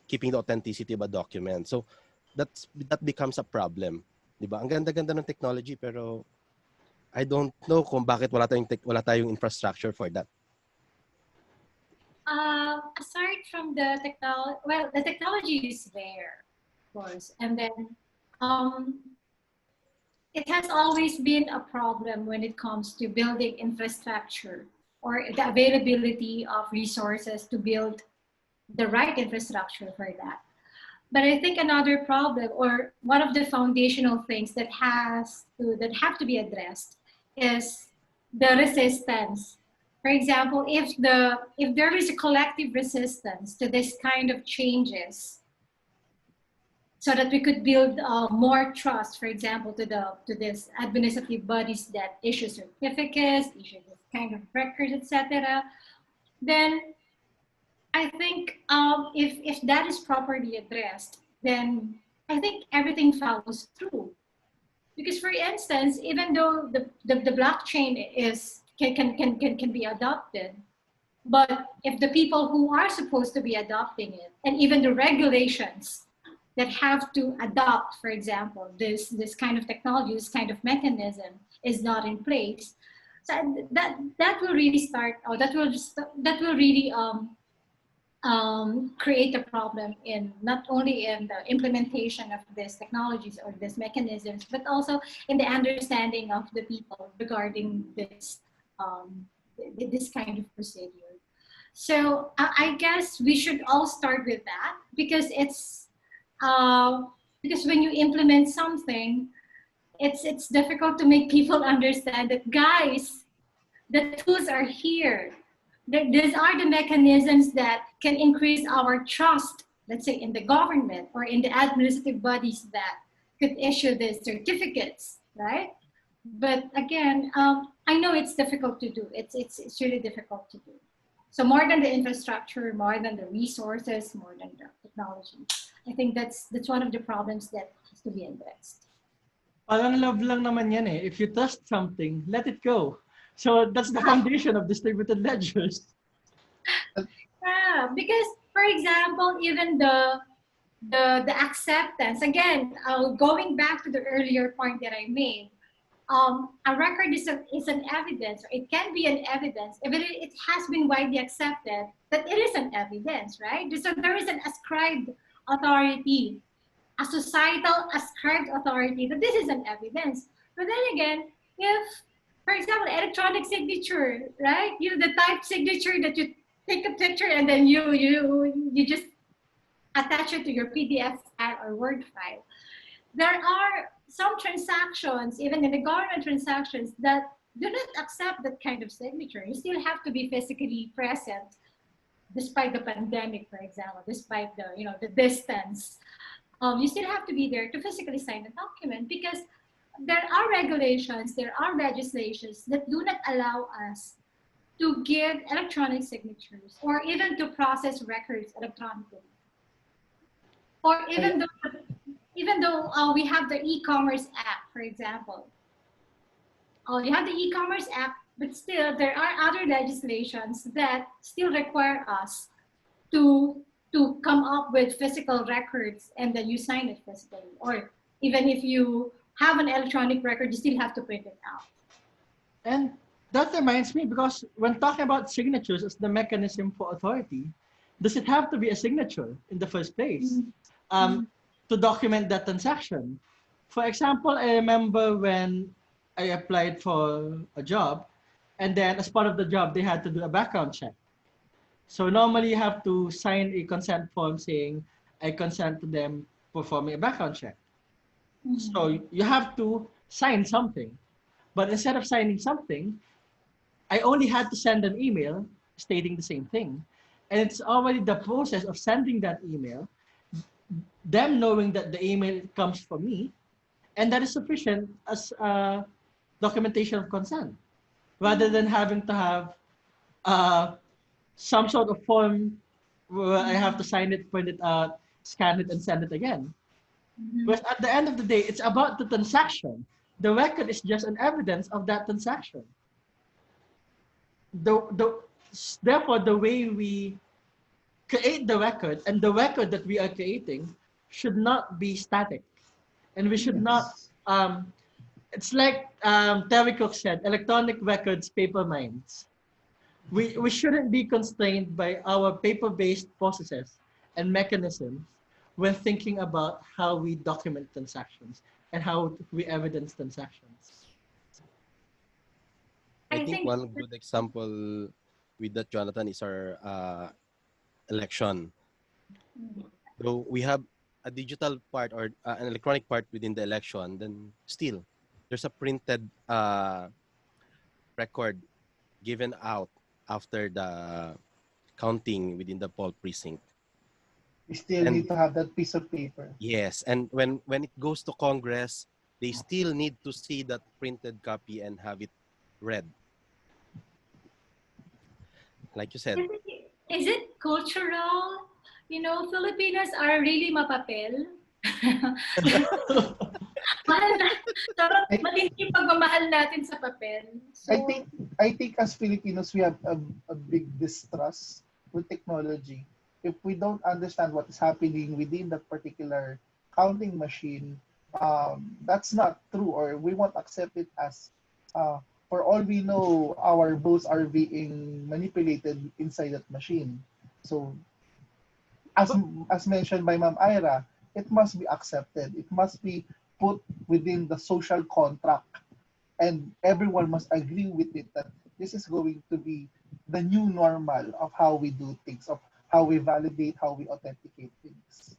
keeping the authenticity of a document. So that becomes a problem. Diba? Ang ganda-ganda ng technology pero I don't know kung bakit wala tayong infrastructure for that. Aside from the technology, well, the technology is there, of course, and then it has always been a problem when it comes to building infrastructure or the availability of resources to build the right infrastructure for that. But I think another problem, or one of the foundational things that have to be addressed, is the resistance. For example, if there is a collective resistance to this kind of changes, so that we could build more trust, for example, to this administrative bodies that issue certificates, issue this kind of records, etc., then I think if that is properly addressed, then I think everything follows through. Because, for instance, even though the blockchain can be adopted, but if the people who are supposed to be adopting it, and even the regulations that have to adopt, for example, this kind of technology, this kind of mechanism is not in place, so that will really start, or that will really create a problem in not only in the implementation of these technologies or these mechanisms, but also in the understanding of the people regarding this kind of procedure. So I guess we should all start with that, because because when you implement something, it's difficult to make people understand that, guys, the tools are here. These are the mechanisms that can increase our trust, let's say, in the government or in the administrative bodies that could issue the certificates, right? But again, I know it's difficult to do. It's really difficult to do. So more than the infrastructure, more than the resources, more than the technology, I think that's one of the problems that has to be addressed. Parang love lang naman yan eh. If you trust something, let it go. So that's the foundation of distributed ledgers. Yeah, because, for example, even the acceptance, again, going back to the earlier point that I made, a record is an evidence, or it can be an evidence, if it has been widely accepted that it is an evidence, right? So there is an ascribed authority, a societal ascribed authority that this is an evidence. But then again, if, for example, electronic signature, right? The type signature that you take a picture and then you just attach it to your PDF file or Word file. There are some transactions, even in the government transactions, that do not accept that kind of signature. You still have to be physically present despite the pandemic, for example, despite the the distance, you still have to be there to physically sign the document because there are regulations, there are legislations that do not allow us to give electronic signatures or even to process records electronically. Or even though we have the e-commerce app, for example, you have the e-commerce app, but still there are other legislations that still require us to come up with physical records and then you sign it physically. Or even if you have an electronic record, you still have to print it out. And that reminds me, because when talking about signatures as the mechanism for authority, does it have to be a signature in the first place to document that transaction? For example, I remember when I applied for a job, and then as part of the job, they had to do a background check. So normally you have to sign a consent form saying, I consent to them performing a background check. So you have to sign something. But instead of signing something, I only had to send an email stating the same thing. And it's already the process of sending that email, them knowing that the email comes from me, and that is sufficient as documentation of consent, rather than having to have some sort of form where I have to sign it, print it out, scan it, and send it again. But at the end of the day, it's about the transaction. The record is just an evidence of that transaction. The, therefore, the way we create the record and the record that we are creating should not be static. And we should not, Yes. it's like Terry Cook said, electronic records, paper minds. We shouldn't be constrained by our paper-based processes and mechanisms when thinking about how we document transactions and how we evidence transactions. I I think think one good example with that, Jonathan, is our election. Though we have a digital part or an electronic part within the election, then still there's a printed record given out after the counting within the poll precinct. We still And need to have that piece of paper. yes, and when it goes to Congress, they still need to see that printed copy and have it read. Like you said, is it cultural? Filipinos are really mapapel. Mahal na. Sobrang I, matindi pagmamahal natin sa papel. I So, think I think as Filipinos we have a big distrust with technology. If we don't understand what is happening within that particular counting machine, that's not true, or we won't accept it as for all we know, our votes are being manipulated inside that machine. So as as mentioned by Ma'am Ira, it must be accepted. It must be put within the social contract, and everyone must agree with it that this is going to be the new normal of how we do things, of how we validate, how we authenticate things.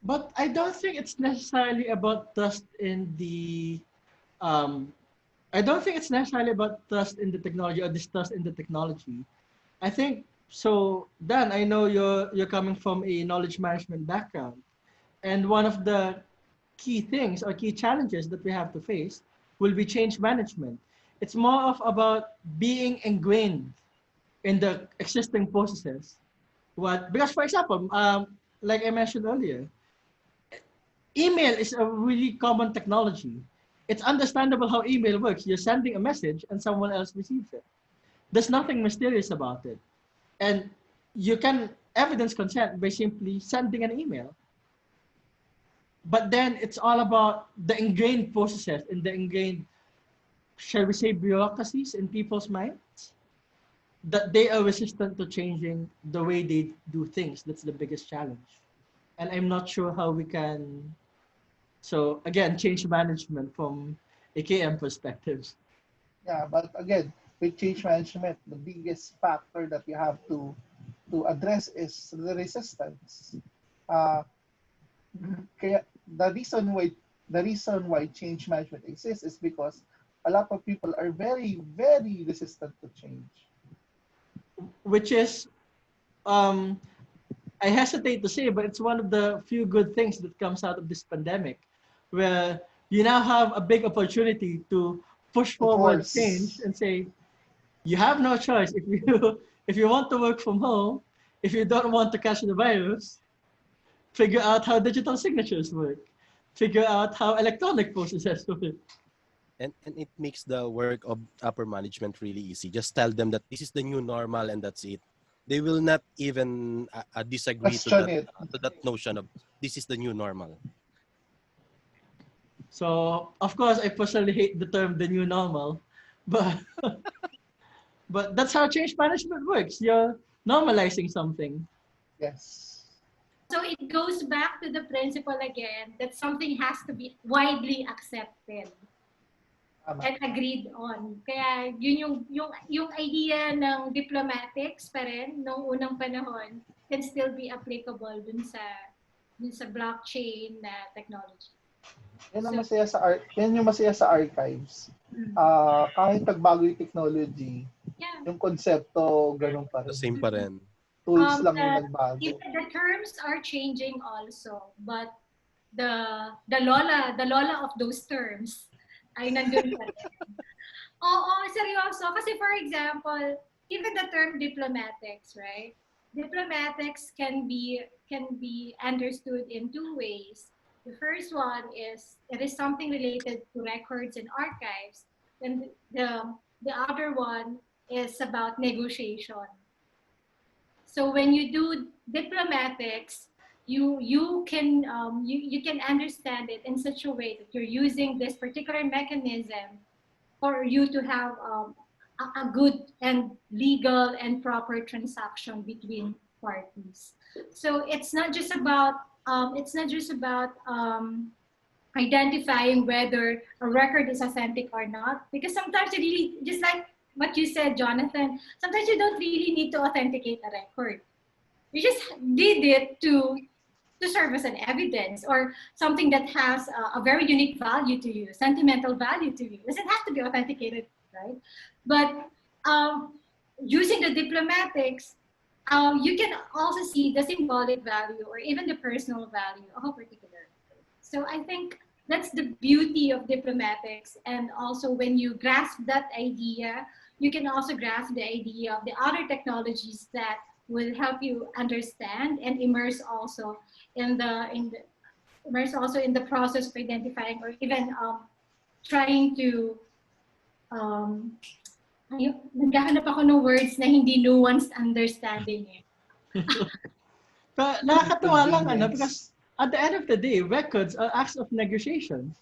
But I don't think it's necessarily about trust in the um, I don't think it's necessarily about trust in the technology or distrust in the technology. I think so. Dan, I know you're coming from a knowledge management background, and one of the key things or key challenges that we have to face will be change management. It's more of about being ingrained in the existing processes. What because for example, like I mentioned earlier, email is a really common technology. It's understandable how email works. You're sending a message and someone else receives it. There's nothing mysterious about it. And you can evidence consent by simply sending an email. But then it's all about the ingrained processes and the ingrained, shall we say, bureaucracies in people's minds that they are resistant to changing the way they do things. That's the biggest challenge. And I'm not sure how we can, so again, change management from a KM perspective. Yeah, but again, with change management, the biggest factor that you have to address is the resistance. Uh, kaya the reason why change management exists is because a lot of people are very resistant to change. Which is um, I hesitate to say, but it's one of the few good things that comes out of this pandemic, where you now have a big opportunity to push To forward change force. and say you have no choice if you if you want to work from home, if you don't want to catch the virus, figure out how digital signatures work, figure out how electronic processes work. And it makes the work of upper management really easy. Just tell them that this is the new normal and that's it. They will not even disagree Question it. to that notion of this is the new normal. So of course I personally hate the term the new normal, but but that's how change management works. You're normalizing something. Yes. So it goes back to the principle again that something has to be widely accepted Tama. and agreed on. Kaya yun yung idea ng diplomatics pa rin nung unang panahon can still be applicable dun sa blockchain na technology. Yan ang So, masaya sa yan yung masaya sa archives. Kahit nagbago yung technology, yeah. yung konsepto ganun pa The rin. same pa rin. Tools lang yung nagbago. Even the terms are changing also, but the lola of those terms ay nandun pa rin. Oo, seryoso. Kasi for example, even the term diplomatics, right? Diplomatics can be understood in two ways. The first one is it is something related to records and archives, and the other one is about negotiation. So when you do diplomatics, you can understand it in such a way that you're using this particular mechanism for you to have a good and legal and proper transaction between parties. So it's not just about identifying whether a record is authentic or not, because sometimes you really, just like what you said, Jonathan, sometimes you don't really need to authenticate a record. You just did it to serve as an evidence or something that has a very unique value to you, sentimental value to you. It doesn't have to be authenticated, right? But using the diplomatics, you can also see the symbolic value or even the personal value of a particular. So I think that's the beauty of diplomatics. And also when you grasp that idea, you can also grasp the idea of the other technologies that will help you understand and immerse also in the process of identifying or even trying to naghahanap ako ng words na hindi nuanced understanding eh. But nakakatuwa lang, Convenience. because at the end of the day, records are acts of negotiation.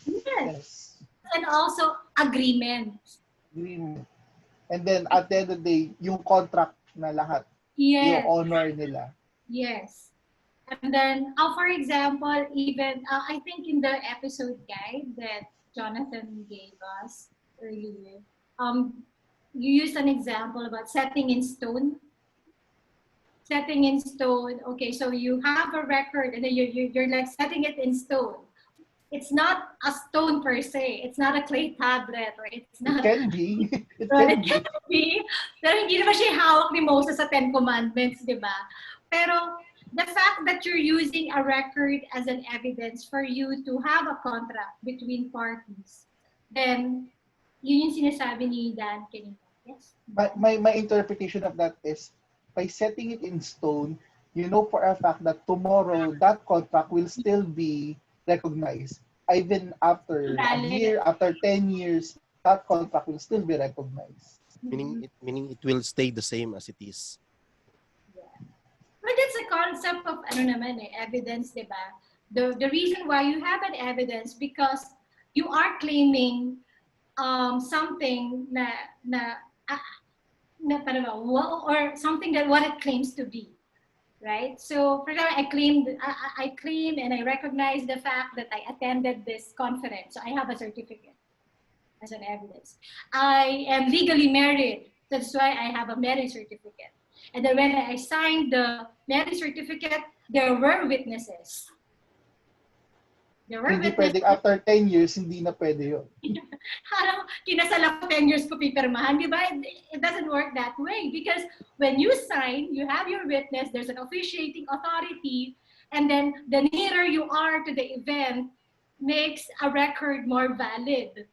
Yes. And also agreement. Agreement. And then at the end of the day, yung contract na lahat, Yes. yung honor nila. Yes. And then, for example, even I think in the episode guide that Jonathan gave us earlier, you used an example about setting in stone. Setting in stone. Okay, so you have a record, and then you're like setting it in stone. It's not a stone per se. It's not a clay tablet, or it's not. It can be. It It can can be. be. Pero hindi naman siya hawak ni Moses sa Ten Commandments, di ba? Pero the fact that you're using a record as an evidence for you to have a contract between parties, then yun yung sinasabi ni Dan kanina. Yes. My interpretation of that is by setting it in stone, you know for a fact that tomorrow that contract will still be recognized. Even after a year, after 10 years, that contract will still be recognized. Meaning it will stay the same as it is. Yeah. But that's a concept of evidence, di ba? The reason why you have an evidence because you are claiming something or something that what it claims to be. Right? So, for example, I claim and I recognize the fact that I attended this conference. So, I have a certificate as an evidence. I am legally married. That's why I have a marriage certificate. And then when I signed the marriage certificate, there were witnesses. There were Hindi witnesses. pwedeng after 10 years, hindi na pwede yun. Alam mo, kinasal ako 10 years ko pipirmahan, di ba? It doesn't work that way because when you sign, you have your witness, there's an officiating authority, and then the nearer you are to the event makes a record more valid,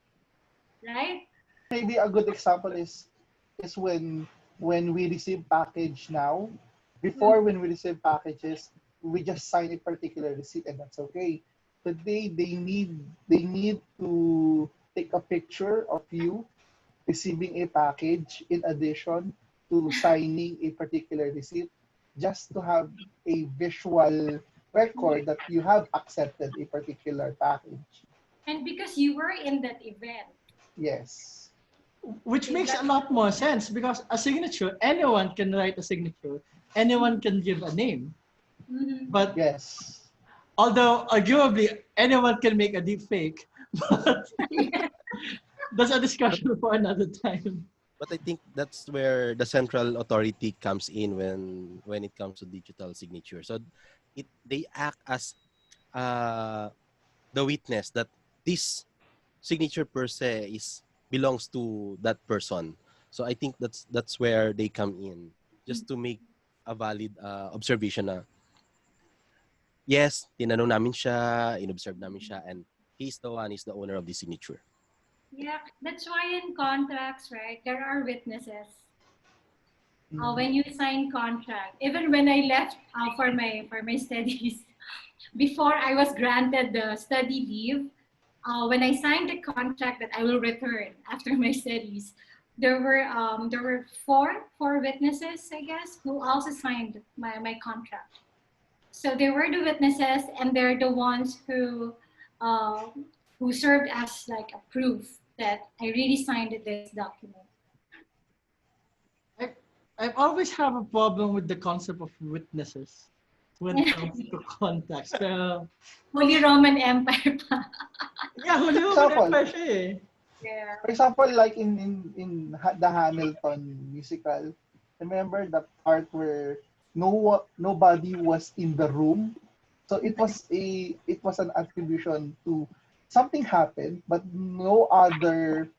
right? Maybe a good example is when we receive package now. Before, when we receive packages, we just sign a particular receipt and that's okay. Today they need to take a picture of you receiving a package in addition to signing a particular receipt, just to have a visual record that you have accepted a particular package. And because you were in that event. Yes. Which makes a lot more sense because a signature, anyone can write a signature, anyone can give a name. Mhm. But Yes. although arguably anyone can make a deep fake, but that's a discussion for another time. But I think that's where the central authority comes in when it comes to digital signature. So they act as the witness that this signature per se belongs to that person. So I think that's where they come in, just to make a valid observation na yes, tinanong namin siya, inobserve namin siya, and he's the owner of the signature. Yeah, that's why in contracts, right, there are witnesses. When you sign contract, even when I left for my studies, before I was granted the study leave, when I signed the contract that I will return after my studies, there were four witnesses, I guess, who also signed my contract. So they were the witnesses, and they're the ones uh, who served as like a proof that I really signed this document. I've always have a problem with the concept of witnesses when it comes to contacts. Pero, Holy Roman Empire pa. yeah, huli mo Example. pa siya eh. Yeah. For example, like in the Hamilton musical, remember the part where nobody was in the room, so it was an attribution to something happened, but no other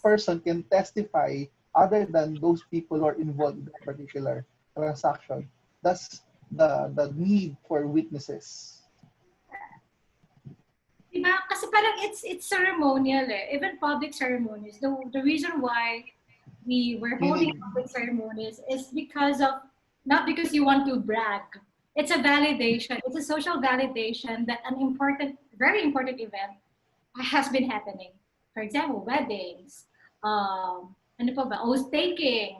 person can testify other than those people who are involved in that particular transaction. That's the need for witnesses. Diba? Kasi parang it's ceremonial eh. Even public ceremonies. The reason why we were holding Meaning, public ceremonies is because of, not because you want to brag. It's a validation. It's a social validation that an important, very important event has been happening. For example, weddings, ano pa ba? Oath taking.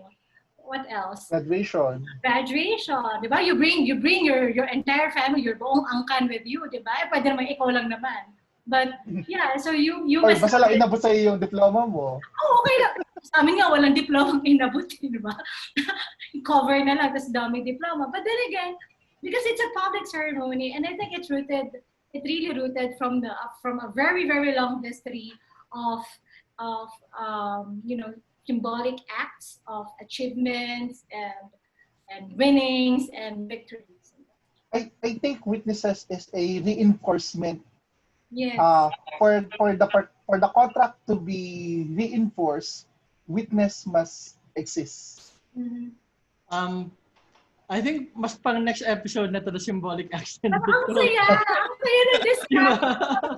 What else? graduation. Graduation, di ba? You bring your entire family, your buong angkan with you, di ba? Pwede naman ikaw lang naman. But yeah, so you Or must basta lang inabot sa'yo yung diploma mo. oh, okay lang. Sa amin nga, walang diploma inabot, di ba? Cover na lang, tapos dami diploma. But then again, because it's a public ceremony, and I think it really rooted from a very, very long history of symbolic acts of achievements and winnings and victories. I think witnesses is a reinforcement. Yes. For the contract to be reinforced, witness must exist. Mm-hmm. I think mas pang next episode na to the symbolic action. Ang saya na discuss. Diba?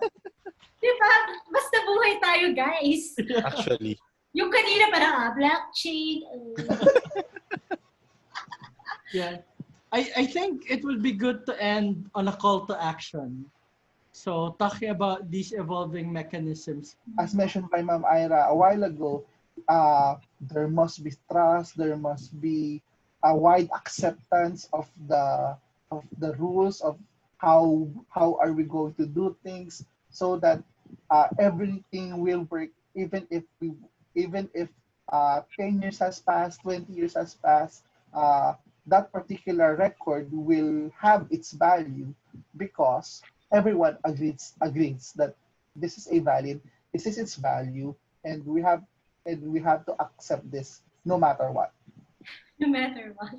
Diba? Basta buhay tayo, guys. Actually. Yung kanina parang, blockchain. Yeah. I think it will be good to end on a call to action. So talking about these evolving mechanisms. As mentioned by Ma'am Iyra a while ago, there must be trust, there must be a wide acceptance of the rules of how are we going to do things, so that everything will work, even if 10 years has passed, 20 years has passed, that particular record will have its value because everyone agrees that this is its value, and we have to accept this no matter what. No matter what.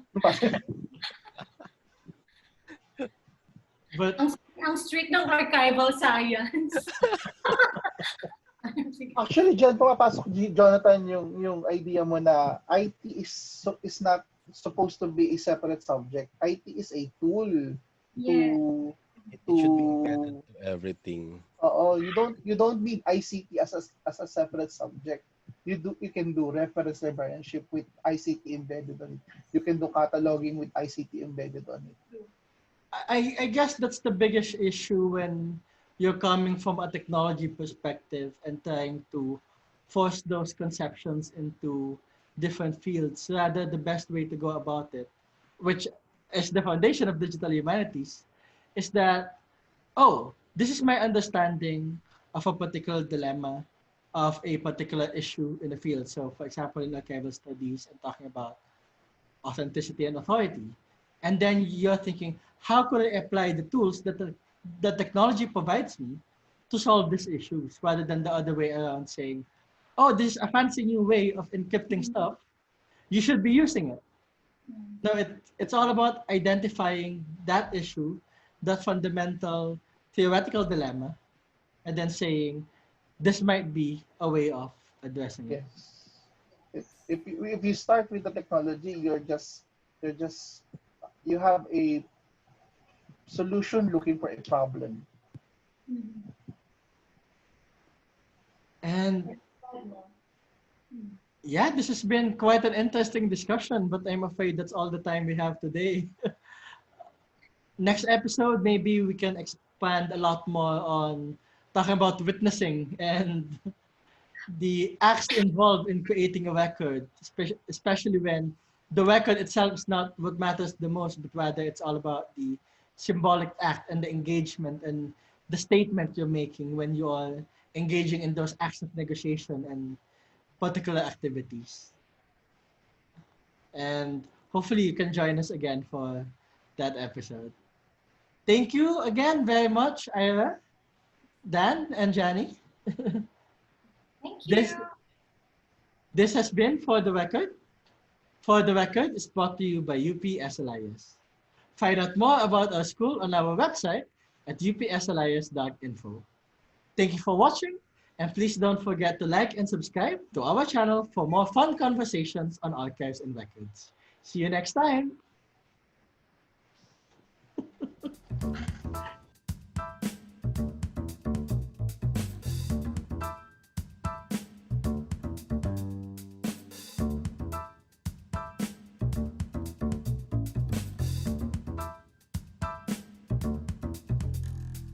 But ang strict ng archival science. Actually, dyan pumapasok, Jonathan, yung idea mo na IT is not supposed to be a separate subject. IT is a tool Yeah. It should be embedded to everything. You don't need ICT as a separate subject. You can do reference librarianship with ICT embedded on it. You can do cataloging with ICT embedded on it. I guess that's the biggest issue when you're coming from a technology perspective and trying to force those conceptions into different fields. Rather, the best way to go about it, which is the foundation of digital humanities, is that, oh, this is my understanding of a particular dilemma, of a particular issue in the field. So, for example, in archival studies, I'm talking about authenticity and authority. And then you're thinking, how could I apply the tools that the technology provides me to solve these issues, rather than the other way around saying, oh, this is a fancy new way of encrypting stuff. You should be using it. No, it's all about identifying that issue, that fundamental theoretical dilemma, and then saying, this might be a way of addressing it. Yes. If you start with the technology, you have a solution looking for a problem. And yeah, this has been quite an interesting discussion, but I'm afraid that's all the time we have today. Next episode, maybe we can expand a lot more on talking about witnessing and the acts involved in creating a record, especially when the record itself is not what matters the most, but rather it's all about the symbolic act and the engagement and the statement you're making when you are engaging in those acts of negotiation and particular activities. And hopefully you can join us again for that episode. Thank you again very much, Iyra, Dan, and Jani. Thank you. This has been For the Record. For the Record is brought to you by UP SLIS. Find out more about our school on our website at upslis.info. Thank you for watching, and please don't forget to like and subscribe to our channel for more fun conversations on archives and records. See you next time.